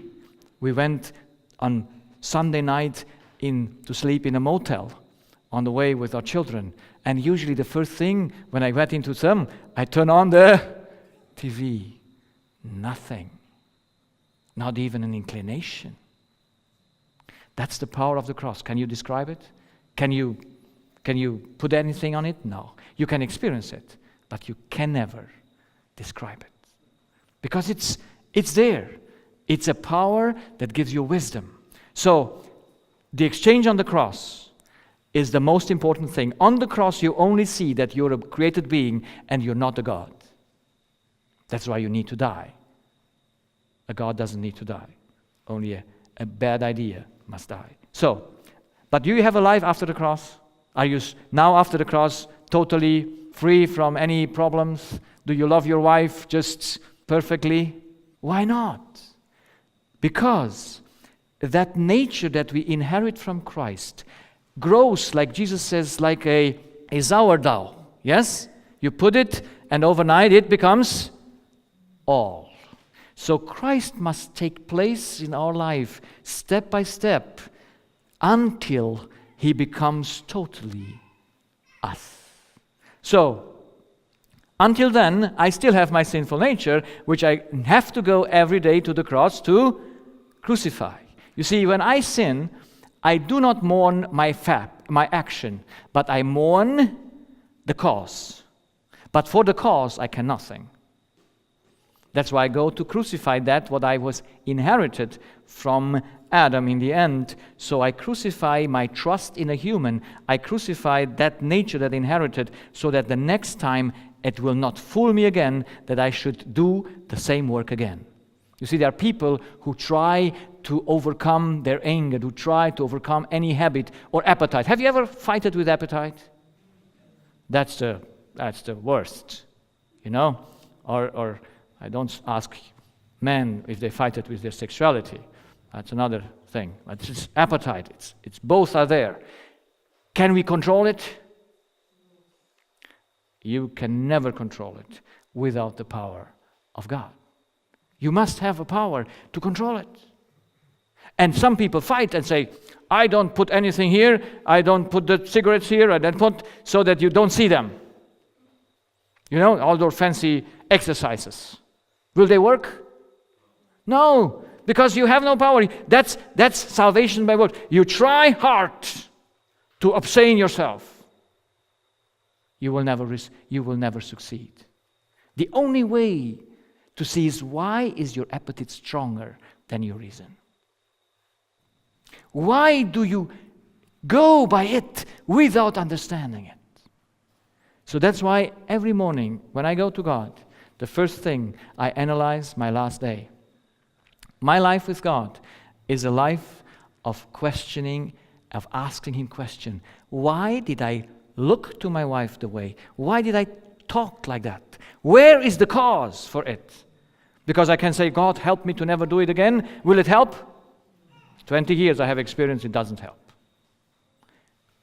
we went on Sunday night to sleep in a motel on the way with our children. And usually the first thing when I went into them, I turn on the TV. Nothing. Not even an inclination. That's the power of the cross. Can you describe it? Can you put anything on it? No. You can experience it, but you can never describe it. Because it's there. It's a power that gives you wisdom. So, the exchange on the cross is the most important thing. On the cross, you only see that you're a created being and you're not a God. That's why you need to die. A God doesn't need to die. Only a bad idea must die. So, but do you have a life after the cross? Are you now after the cross totally free from any problems? Do you love your wife just perfectly? Why not? Because that nature that we inherit from Christ grows, like Jesus says, like a sourdough. Yes? You put it and overnight it becomes all. So Christ must take place in our life step by step until He becomes totally us. So, until then, I still have my sinful nature, which I have to go every day to the cross to crucify. You see, when I sin, I do not mourn my action, but I mourn the cause. But for the cause, I can nothing. That's why I go to crucify that what I was inherited from Adam in the end. So I crucify my trust in a human. I crucify that nature that I inherited so that the next time it will not fool me again that I should do the same work again. You see, there are people who try to overcome their anger, who try to overcome any habit or appetite. Have you ever fighted with appetite? That's the worst, you know? Or I don't ask men if they fight it with their sexuality. That's another thing. But it's appetite. It's both are there. Can we control it? You can never control it without the power of God. You must have a power to control it. And some people fight and say, I don't put anything here, I don't put the cigarettes here, I don't put, so that you don't see them. You know, all those fancy exercises. Will they work? No, because you have no power. That's salvation by works. You try hard to abstain yourself. You will never succeed. The only way to see is why is your appetite stronger than your reason? Why do you go by it without understanding it? So that's why every morning when I go to God, the first thing I analyze my last day. My life with God is a life of questioning, of asking Him question. Why did I look to my wife the way? Why did I talk like that? Where is the cause for it? Because I can say, God, help me to never do it again. Will it help? 20 years I have experience, it doesn't help.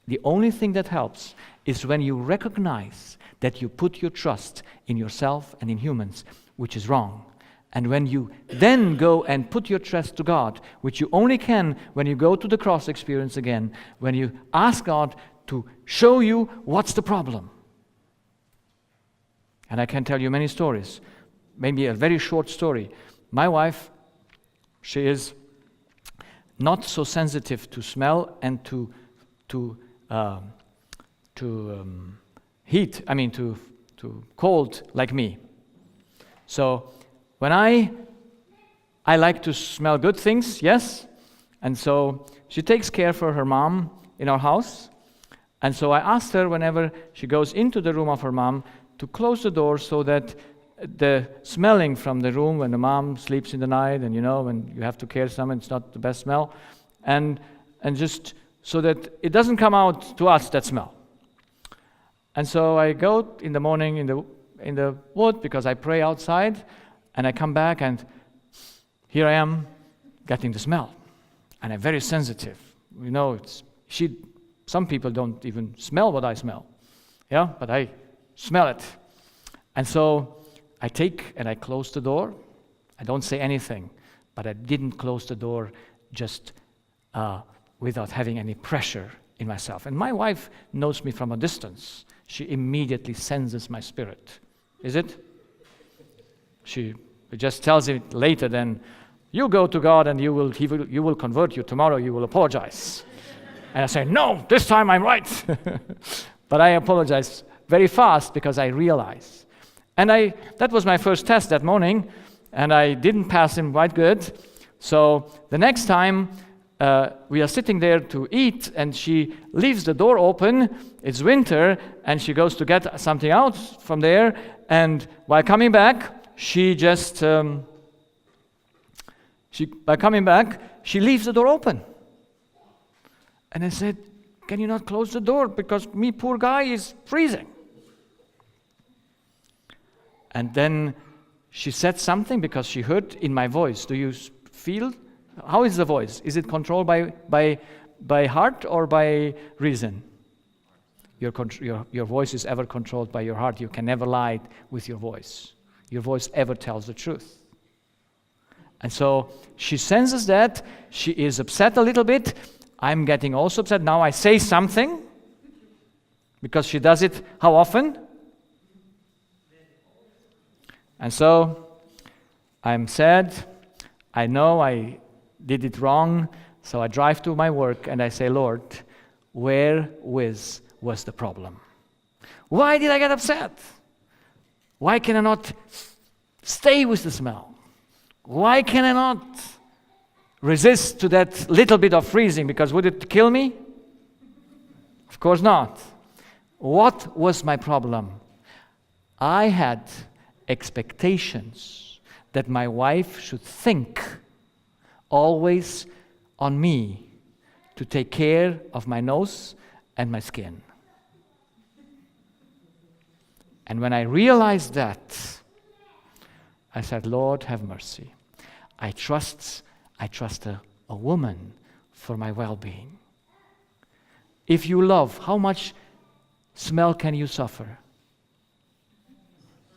The only thing that helps is when you recognize that you put your trust in yourself and in humans, which is wrong. And when you then go and put your trust to God, which you only can when you go to the cross experience again, when you ask God to show you what's the problem. And I can tell you many stories. Maybe a very short story. My wife, she is not so sensitive to smell and to heat. I mean to cold like me. So when I like to smell good things, yes, and so she takes care for her mom in our house. And so I asked her whenever she goes into the room of her mom to close the door so that the smelling from the room when the mom sleeps in the night, and you know, when you have to care someone, it's not the best smell, and just so that it doesn't come out to us, that smell. And so I go in the morning in the wood because I pray outside, and I come back and here I am getting the smell, and I'm very sensitive. You know, some people don't even smell what I smell, yeah, but I smell it, and so I take and I close the door. I don't say anything, but I didn't close the door just without having any pressure in myself. And my wife knows me from a distance. She immediately senses my spirit. Is it? She just tells it later then, you go to God and you will convert you. Tomorrow you will apologize. And I say, no, this time I'm right. But I apologize very fast because I realize. And that was my first test that morning, and I didn't pass him quite good. So the next time we are sitting there to eat, and she leaves the door open. It's winter, and she goes to get something out from there. And while coming back, she leaves the door open. And I said, can you not close the door? Because me, poor guy, is freezing. And then she said something because she heard in my voice. Do you feel? How is the voice? Is it controlled by heart or by reason? Your voice is ever controlled by your heart. You can never lie with your voice. Your voice ever tells the truth. And so she senses that. She is upset a little bit. I'm getting also upset. Now I say something because she does it how often? And so I'm sad. I know I did it wrong. So I drive to my work and I say, Lord, where was the problem? Why did I get upset? Why can I not stay with the smell? Why can I not resist to that little bit of freezing? Because would it kill me? Of course not. What was my problem? I had expectations that my wife should think always on me to take care of my nose and my skin. And when I realized that, I said, Lord, have mercy. I trust a woman for my well-being. If you love, how much smell can you suffer?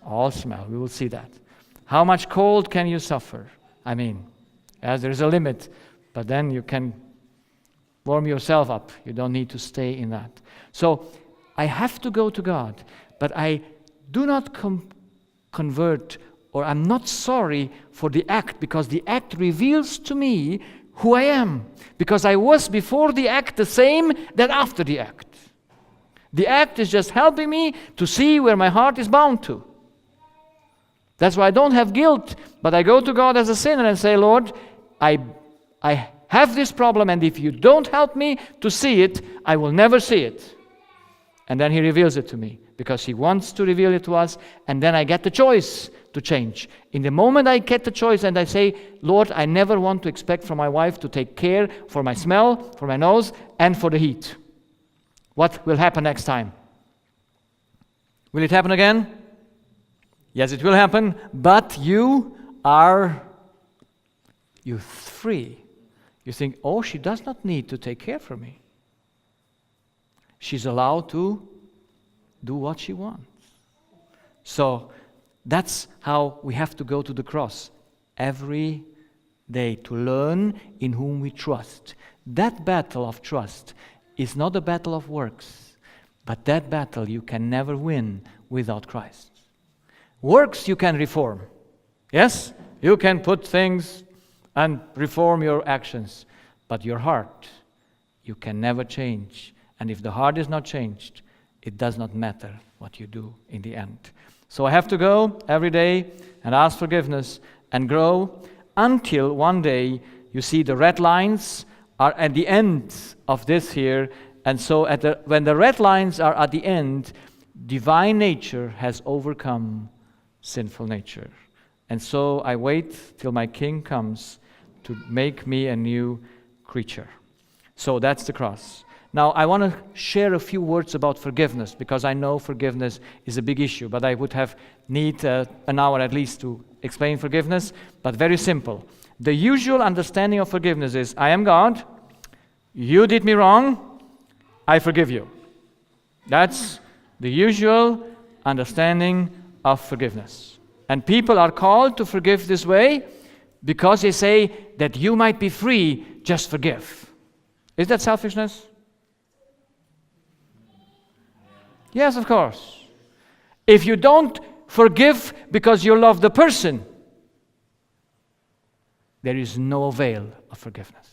All smell, we will see that. How much cold can you suffer? I mean, as there is a limit, but then you can warm yourself up. You don't need to stay in that. So I have to go to God, but I do not convert, or I'm not sorry for the act, because the act reveals to me who I am, because I was before the act the same that after the act. The act is just helping me to see where my heart is bound to. That's why I don't have guilt, but I go to God as a sinner and say, Lord, I have this problem, and if you don't help me to see it, I will never see it. And then He reveals it to me, because He wants to reveal it to us, and then I get the choice to change. In the moment I get the choice and I say, Lord, I never want to expect from my wife to take care for my smell, for my nose, and for the heat. What will happen next time? Will it happen again? Yes, it will happen, but you are free. You think, oh, she does not need to take care for me. She's allowed to do what she wants. So that's how we have to go to the cross every day, to learn in whom we trust. That battle of trust is not a battle of works, but that battle you can never win without Christ. Works you can reform. Yes? You can put things and reform your actions, but your heart you can never change. And if the heart is not changed, it does not matter what you do in the end. So I have to go every day and ask forgiveness and grow until one day you see the red lines are at the end of this here. And so when the red lines are at the end, divine nature has overcome sinful nature. And so I wait till my King comes to make me a new creature. So that's the cross. Now, I want to share a few words about forgiveness, because I know forgiveness is a big issue, but I would need an hour at least to explain forgiveness, but very simple. The usual understanding of forgiveness is, I am God, you did me wrong, I forgive you. That's the usual understanding of forgiveness. And people are called to forgive this way because they say that you might be free, just forgive. Is that selfishness? Yes, of course. If you don't forgive because you love the person, there is no avail of forgiveness.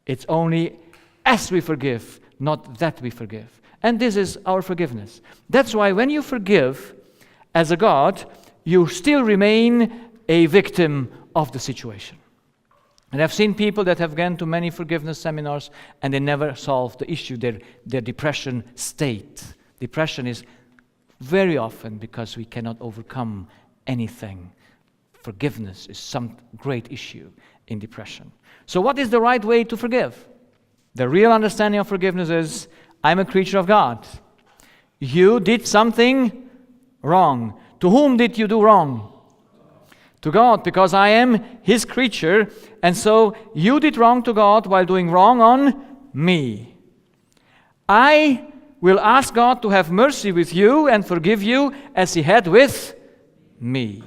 It's only as we forgive, not that we forgive. And this is our forgiveness. That's why when you forgive as a God, you still remain a victim of the situation. And I've seen people that have gone to many forgiveness seminars and they never solve the issue, their depression state. Depression is very often because we cannot overcome anything. Forgiveness is some great issue in depression. So what is the right way to forgive? The real understanding of forgiveness is, I'm a creature of God. You did something wrong. To whom did you do wrong? To God, because I am His creature, and so you did wrong to God while doing wrong on me. I will ask God to have mercy with you and forgive you as He had with me.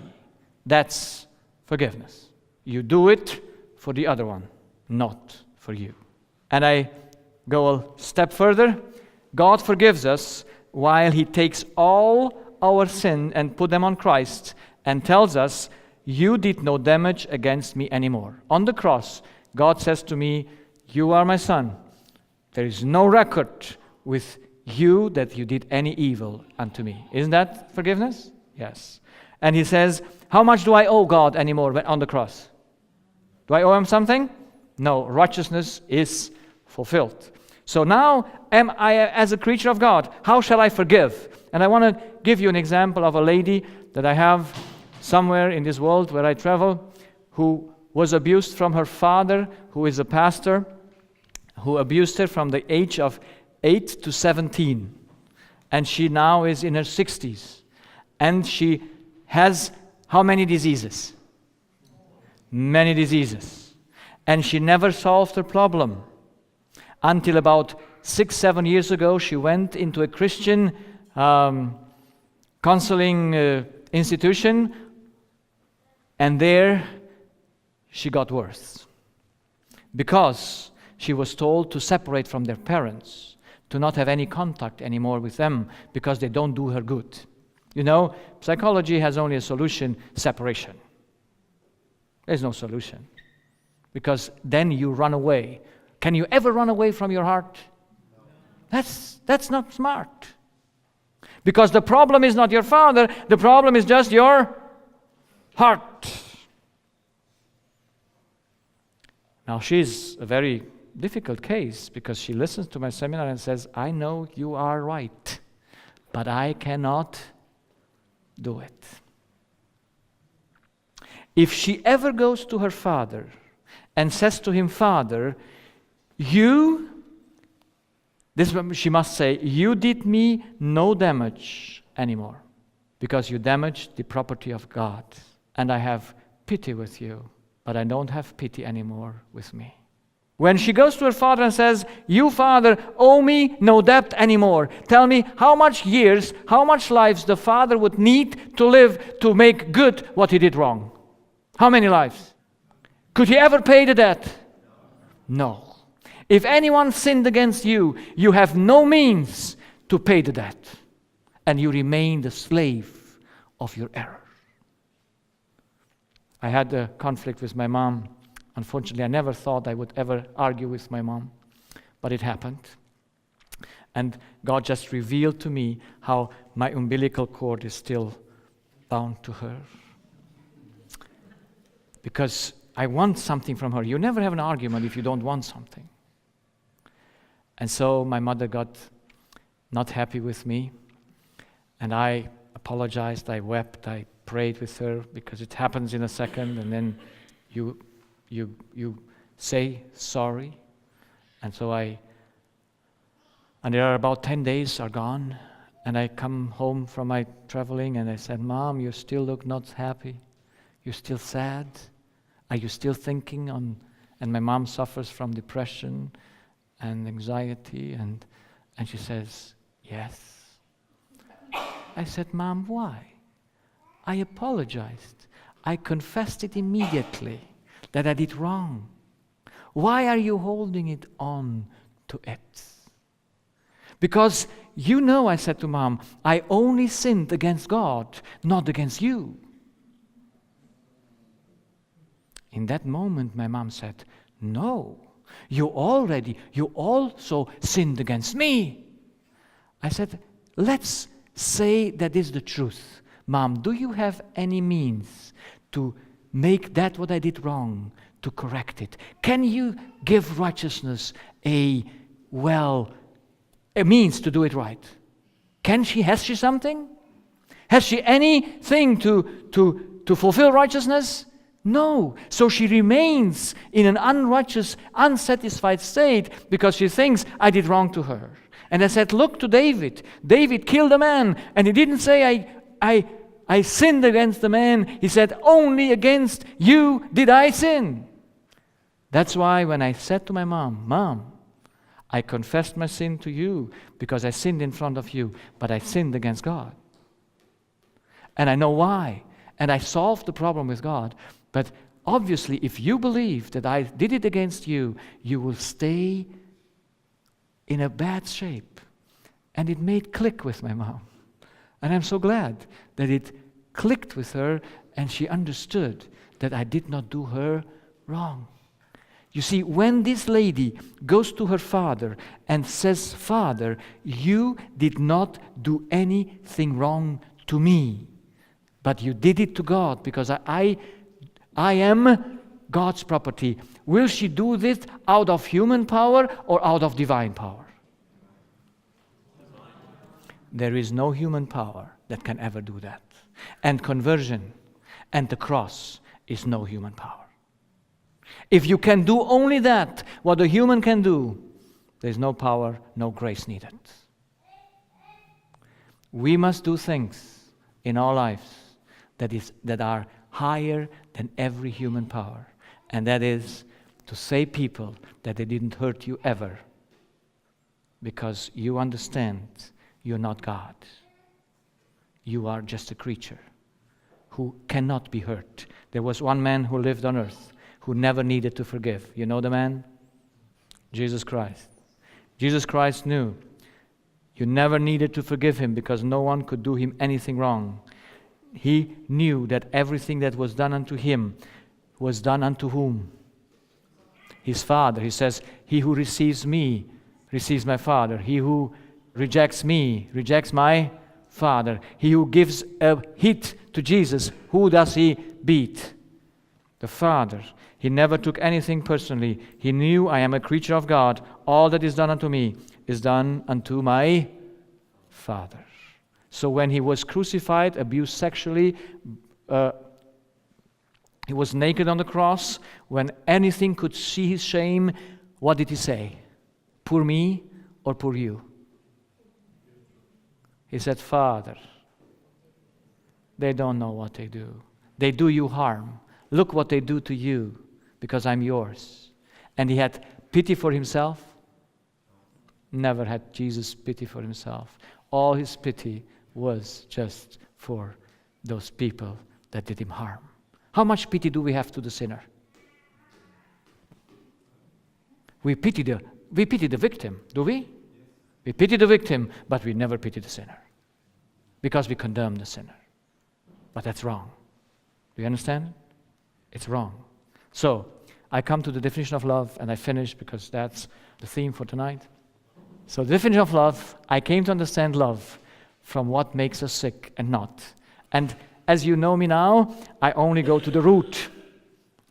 That's forgiveness. You do it for the other one, not for you. And I go a step further. God forgives us while He takes all our sin and put them on Christ and tells us, you did no damage against me anymore. On the cross, God says to me, you are my son. There is no record with you that you did any evil unto me. Isn't that forgiveness? Yes. And he says, how much do I owe God anymore on the cross? Do I owe him something? No, righteousness is fulfilled. So now am I, as a creature of God, how shall I forgive? And I want to give you an example of a lady that I have somewhere in this world where I travel, who was abused from her father, who is a pastor, who abused her from the age of 8 to 17. And she now is in her 60s. And she has how many diseases? Many diseases. And she never solved her problem. Until about 6-7 years ago, she went into a Christian counseling institution, and there she got worse. Because she was told to separate from their parents, to not have any contact anymore with them, because they don't do her good. You know, psychology has only a solution: separation. There's no solution. Because then you run away. Can you ever run away from your heart? That's not smart. Because the problem is not your father, the problem is just your heart. Now she's a very difficult case, because she listens to my seminar and says, I know you are right, but I cannot do it. If she ever goes to her father and says to him, Father, she must say, you did me no damage anymore, because you damaged the property of God, and I have pity with you, but I don't have pity anymore with me. When she goes to her father and says, you, Father, owe me no debt anymore. Tell me how much years, how much lives the father would need to live to make good what he did wrong. How many lives? Could he ever pay the debt? No. If anyone sinned against you, you have no means to pay the debt, and you remain the slave of your error. I had a conflict with my mom. Unfortunately, I never thought I would ever argue with my mom, but it happened. And God just revealed to me how my umbilical cord is still bound to her. Because I want something from her. You never have an argument if you don't want something. And so my mother got not happy with me, and I apologized, I wept, I prayed with her, because it happens in a second, and then you say sorry. And so and there are about 10 days are gone, and I come home from my traveling, and I said, Mom, you still look not happy. You're still sad. Are you still thinking on? And my mom suffers from depression and anxiety, and she says, yes. I said, Mom, why? I apologized. I confessed it immediately that I did wrong. Why are you holding it on to it? Because you know, I said to Mom, I only sinned against God, not against you. In that moment, my mom said, no, you also sinned against me. I said, let's say that is the truth. Mom, do you have any means to make that what I did wrong, to correct it? Can you give righteousness a means to do it right? Has she something? Has she anything to fulfill righteousness? No. So she remains in an unrighteous, unsatisfied state because she thinks I did wrong to her. And I said, look to David. David killed a man, and he didn't say I sinned against the man. He said, only against you did I sin. That's why when I said to my Mom, I confessed my sin to you because I sinned in front of you, but I sinned against God. And I know why. And I solved the problem with God. But obviously, if you believe that I did it against you, you will stay in a bad shape. And it made click with my mom. And I'm so glad that it clicked with her and she understood that I did not do her wrong. You see, when this lady goes to her father and says, Father, you did not do anything wrong to me, But you did it to God because I am God's property. Will she do this out of human power or out of divine power? There is no human power that can ever do that. And conversion and the cross is no human power. If you can do only that, what a human can do, there's no power, no grace needed. We must do things in our lives that are higher than every human power. And that is to say people that they didn't hurt you ever, because you understand you're not God. You are just a creature who cannot be hurt. There was one man who lived on earth who never needed to forgive. You know the man? Jesus Christ. Jesus Christ knew you never needed to forgive him because no one could do him anything wrong. He knew that everything that was done unto him was done unto whom? His Father. He says, he who receives me receives my Father. He who rejects me rejects my Father. He who gives a hit to Jesus, who does he beat? The Father. He never took anything personally. He knew, I am a creature of God. All that is done unto me is done unto my Father. So when he was crucified, abused sexually, he was naked on the cross. When anything could see his shame, what did he say? Poor me or poor you? He said, Father, they don't know what they do. They do you harm. Look what they do to you, because I'm yours. And he had pity for himself. Never had Jesus pity for himself. All his pity was just for those people that did him harm. How much pity do we have to the sinner? We pity the victim, do we? We pity the victim, but we never pity the sinner, because we condemn the sinner. But that's wrong. Do you understand? It's wrong. So, I come to the definition of love, and I finish because that's the theme for tonight. So, the definition of love, I came to understand love from what makes us sick and not. And as you know me now, I only go to the root.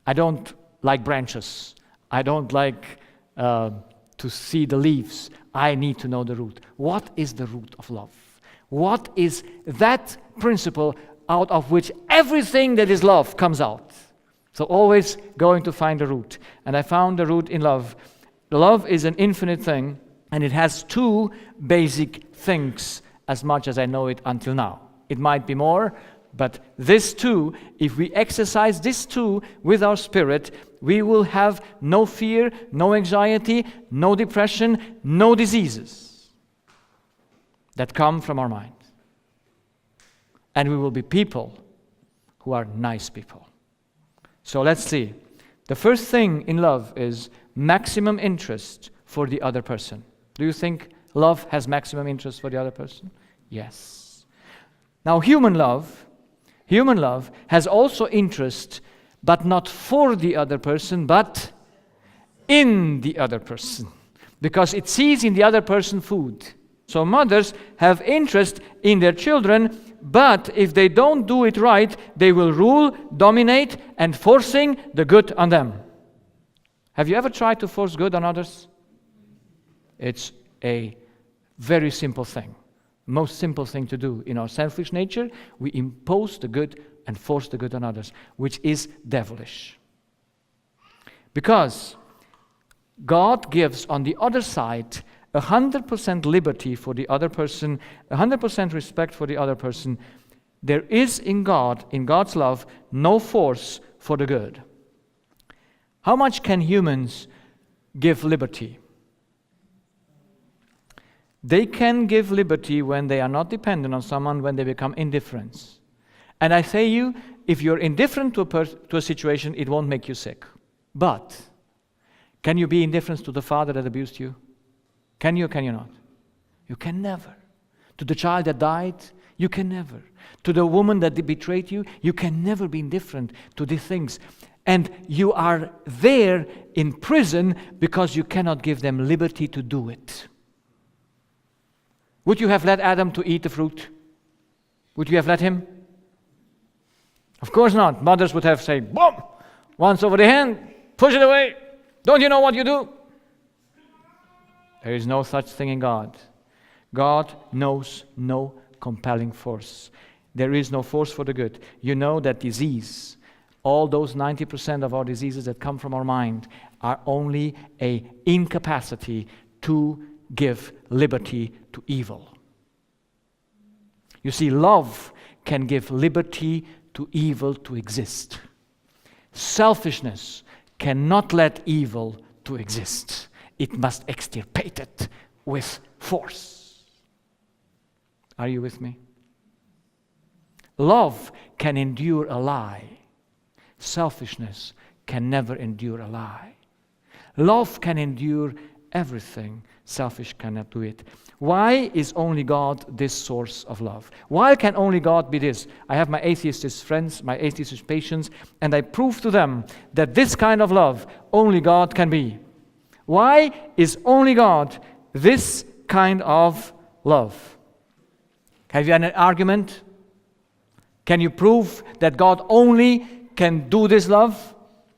I don't like branches. I don't like to see the leaves. I need to know the root. What is the root of love? What is that principle out of which everything that is love comes out? So always going to find the root. And I found the root in love. Love is an infinite thing, and it has two basic things as much as I know it until now. It might be more, but this too, if we exercise this too with our spirit, we will have no fear, no anxiety, no depression, no diseases that come from our mind. And we will be people who are nice people. So let's see. The first thing in love is maximum interest for the other person. Do you think love has maximum interest for the other person? Yes. Now human love has also interest, but not for the other person, but in the other person. Because it sees in the other person food. So mothers have interest in their children, but if they don't do it right, they will rule, dominate, and forcing the good on them. Have you ever tried to force good on others? It's a very simple thing. Most simple thing to do. In our selfish nature, we impose the good and force the good on others, which is devilish. Because God gives on the other side 100% liberty for the other person, 100% respect for the other person. There is in God, in God's love, no force for the good. How much can humans give liberty? They can give liberty when they are not dependent on someone, when they become indifferent. And I say you, if you're indifferent to a situation, it won't make you sick. But can you be indifferent to the father that abused you? Can you or can you not? You can never. To the child that died, you can never. To the woman that betrayed you, you can never be indifferent to these things. And you are there in prison because you cannot give them liberty to do it. Would you have let Adam to eat the fruit? Would you have let him? Of course not. Mothers would have said, boom, once over the hand, push it away. Don't you know what you do? There is no such thing in God. God knows no compelling force. There is no force for the good. You know that disease, all those 90% of our diseases that come from our mind are only an incapacity to give liberty to evil. You see, love can give liberty to evil to exist. Selfishness cannot let evil to exist. It must extirpate it with force. Are you with me? Love can endure a lie. Selfishness can never endure a lie. Love can endure everything. Selfish cannot do it. Why is only God this source of love? Why can only God be this? I have my atheist friends, my atheist patients, and I prove to them that this kind of love only God can be. Why is only God this kind of love? Have you an argument? Can you prove that God only can do this love?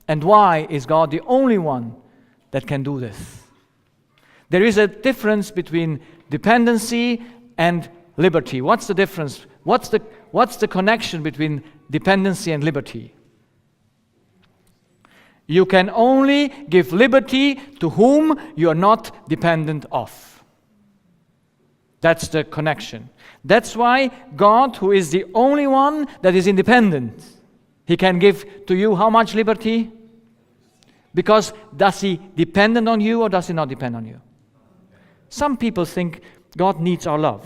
And why is God the only one that can do this? There is a difference between dependency and liberty. What's the difference? What's the connection between dependency and liberty? You can only give liberty to whom you are not dependent of. That's the connection. That's why God, who is the only one that is independent, He can give to you how much liberty? Because does He depend on you or does He not depend on you? Some people think God needs our love.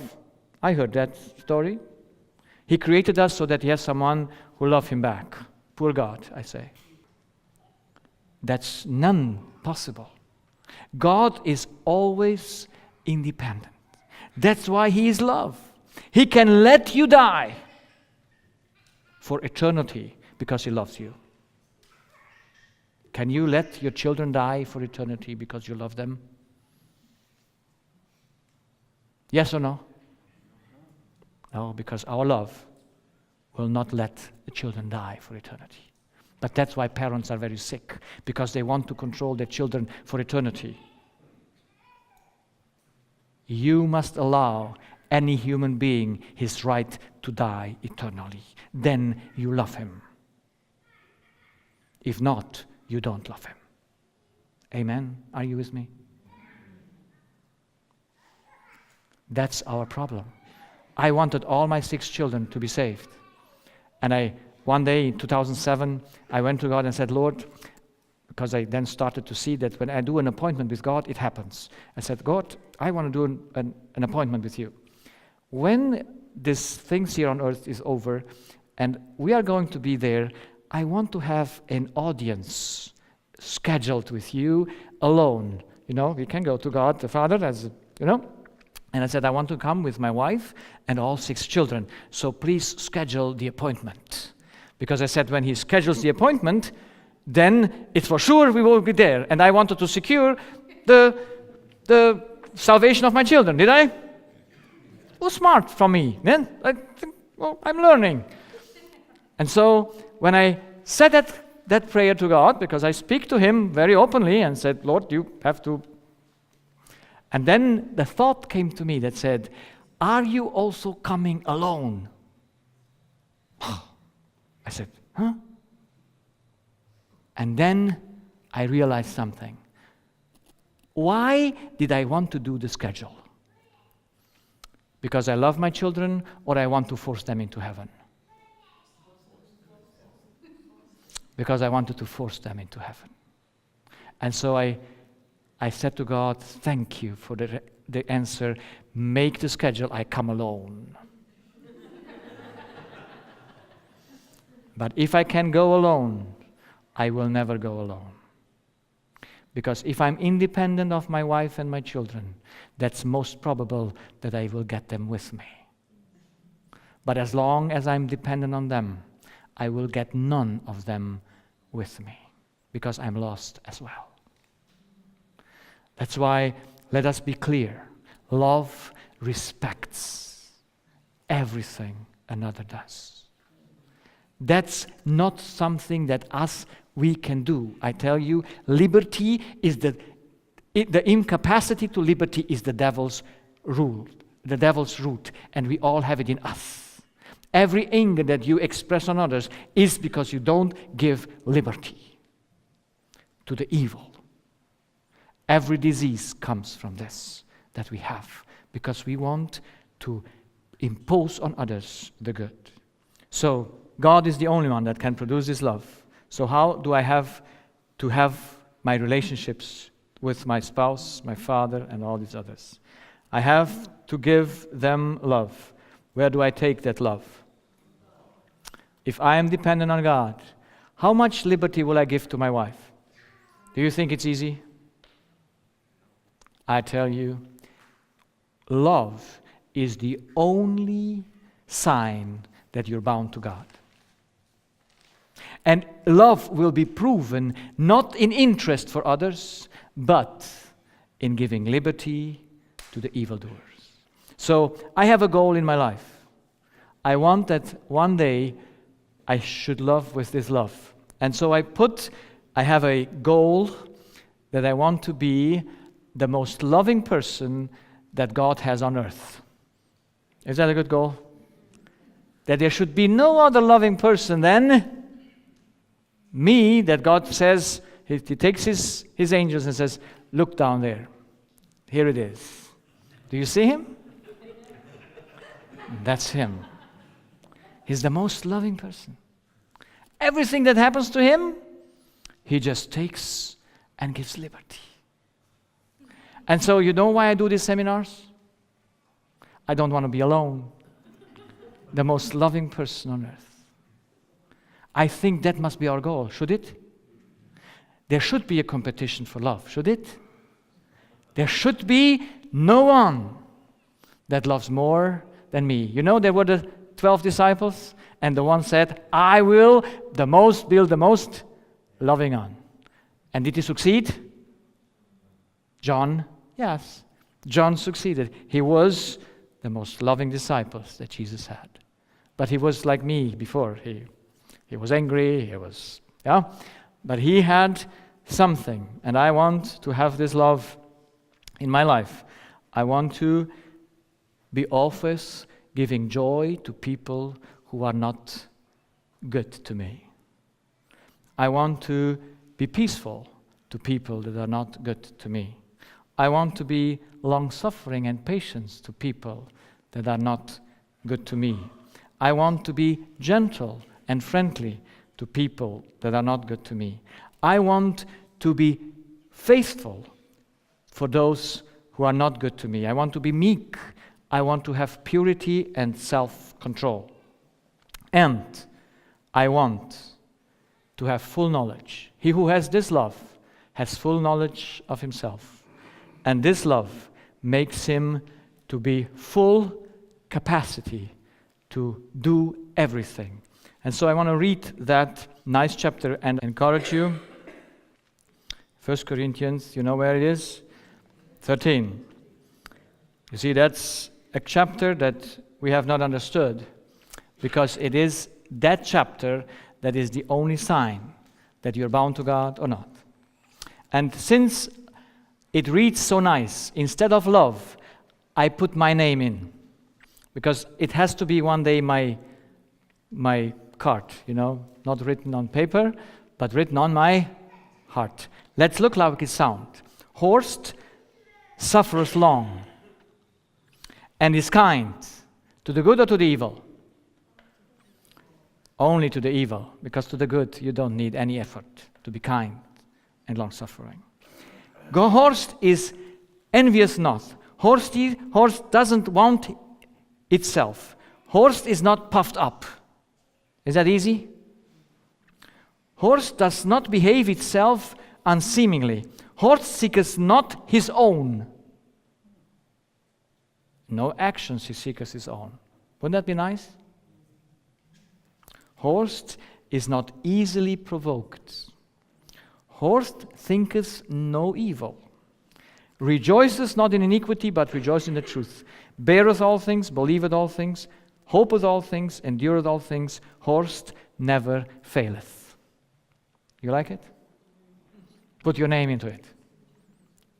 I heard that story. He created us so that He has someone who loves Him back. Poor God, I say. That's none possible. God is always independent. That's why He is love. He can let you die for eternity because He loves you. Can you let your children die for eternity because you love them? Yes or no? No, because our love will not let the children die for eternity. But that's why parents are very sick, because they want to control their children for eternity. You must allow any human being his right to die eternally. Then you love him. If not, you don't love him. Amen? Are you with me? That's our problem. I wanted all my 6 children to be saved. And one day in 2007, I went to God and said, Lord, because I then started to see that when I do an appointment with God, it happens. I said, God, I want to do an appointment with you. When this things here on earth is over and we are going to be there, I want to have an audience scheduled with you alone. You know, we can go to God, the Father, as you know. And I said, I want to come with my wife and all 6 children. So please schedule the appointment. Because I said, when He schedules the appointment, then it's for sure we will be there. And I wanted to secure the salvation of my children. Did I? It was smart from me. Then I think, well, I'm learning. And so when I said that prayer to God, because I speak to Him very openly and said, Lord, you have to. And then the thought came to me that said, are you also coming alone? I said, huh? And then I realized something. Why did I want to do the schedule? Because I love my children, or I want to force them into heaven? Because I wanted to force them into heaven. And so I said to God, thank you for the answer. Make the schedule, I come alone. But if I can go alone, I will never go alone. Because if I'm independent of my wife and my children, that's most probable that I will get them with me. But as long as I'm dependent on them, I will get none of them with me, because I'm lost as well. That's why, let us be clear, love respects everything another does. That's not something that we can do. I tell you, liberty is the incapacity to liberty is the devil's rule, the devil's root, and we all have it in us. Every anger that you express on others is because you don't give liberty to the evil. Every disease comes from this that we have, because we want to impose on others the good. So God is the only one that can produce this love. So how do I have to have my relationships with my spouse, my father, and all these others? I have to give them love. Where do I take that love? If I am dependent on God, how much liberty will I give to my wife? Do you think it's easy? I tell you, love is the only sign that you're bound to God. And love will be proven not in interest for others, but in giving liberty to the evildoers. So I have a goal in my life. I want that one day I should love with this love. And so I have a goal that I want to be the most loving person that God has on earth. Is that a good goal? That there should be no other loving person than me, that God says, He takes his angels and says, look down there. Here it is. Do you see him? That's him. He's the most loving person. Everything that happens to him, he just takes and gives liberty. And so you know why I do these seminars? I don't want to be alone. The most loving person on earth. I think that must be our goal, should it? There should be a competition for love, should it? There should be no one that loves more than me. You know, there were the 12 disciples, and the one said, I will build the most loving one. And did he succeed? John, yes. John succeeded. He was the most loving disciples that Jesus had. But he was like me before. He was angry, but he had something, and I want to have this love in my life. I want to be always giving joy to people who are not good to me. I want to be peaceful to people that are not good to me. I want to be long-suffering and patient to people that are not good to me. I want to be gentle and friendly to people that are not good to me. I want to be faithful for those who are not good to me. I want to be meek. I want to have purity and self-control. And I want to have full knowledge. He who has this love has full knowledge of himself. And this love makes him to be full capacity to do everything. And so I want to read that nice chapter and encourage you. 1 Corinthians, you know where it is? 13. You see, that's a chapter that we have not understood, because it is that chapter that is the only sign that you're bound to God or not. And since it reads so nice, instead of love, I put my name in, because it has to be one day my card, not written on paper, but written on my heart. Let's look like it sounds. Horst suffers long and is kind to the good or to the evil? Only to the evil, because to the good you don't need any effort to be kind and long-suffering. Horst is envious not. Horst doesn't want itself. Horst is not puffed up. Is that easy? Horst does not behave itself unseemingly. Horst seeketh not his own. No actions he seeketh his own. Wouldn't that be nice? Horst is not easily provoked. Horst thinketh no evil. Rejoiceth not in iniquity, but rejoiceth in the truth. Beareth all things, believeth all things, hopeth all things, endureth all things. Horst never faileth. You like it? Put your name into it.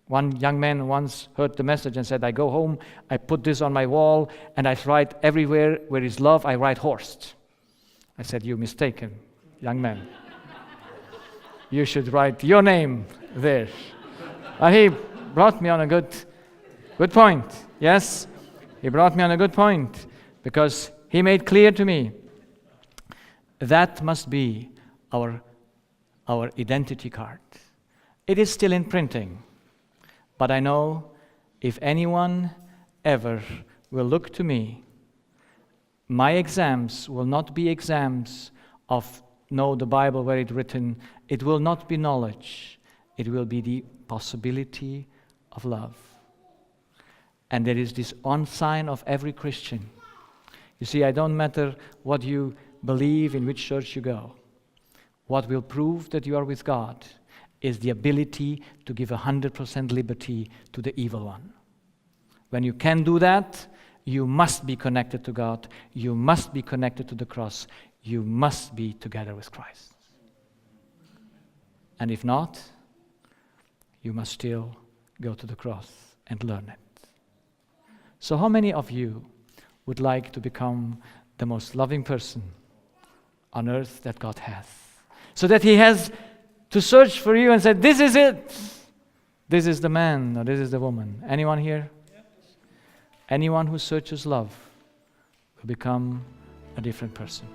One young man once heard the message and said, I go home, I put this on my wall, and I write everywhere where is love, I write Horst. I said, you're mistaken, young man. You should write your name there. And he brought me on a good point. Yes, he brought me on a good point, because he made clear to me that must be our identity card. It is still in printing, but I know if anyone ever will look to me, my exams will not be exams of know the Bible where it's written. It will not be knowledge. It will be the possibility of love. And there is this on sign of every Christian. You see, I don't matter what you believe, in which church you go. What will prove that you are with God is the ability to give 100% liberty to the evil one. When you can do that, you must be connected to God. You must be connected to the cross. You must be together with Christ. And if not, you must still go to the cross and learn it. So how many of you would like to become the most loving person on earth that God has? So that He has to search for you and say, this is it. This is the man or this is the woman. Anyone here? Anyone who searches love will become a different person.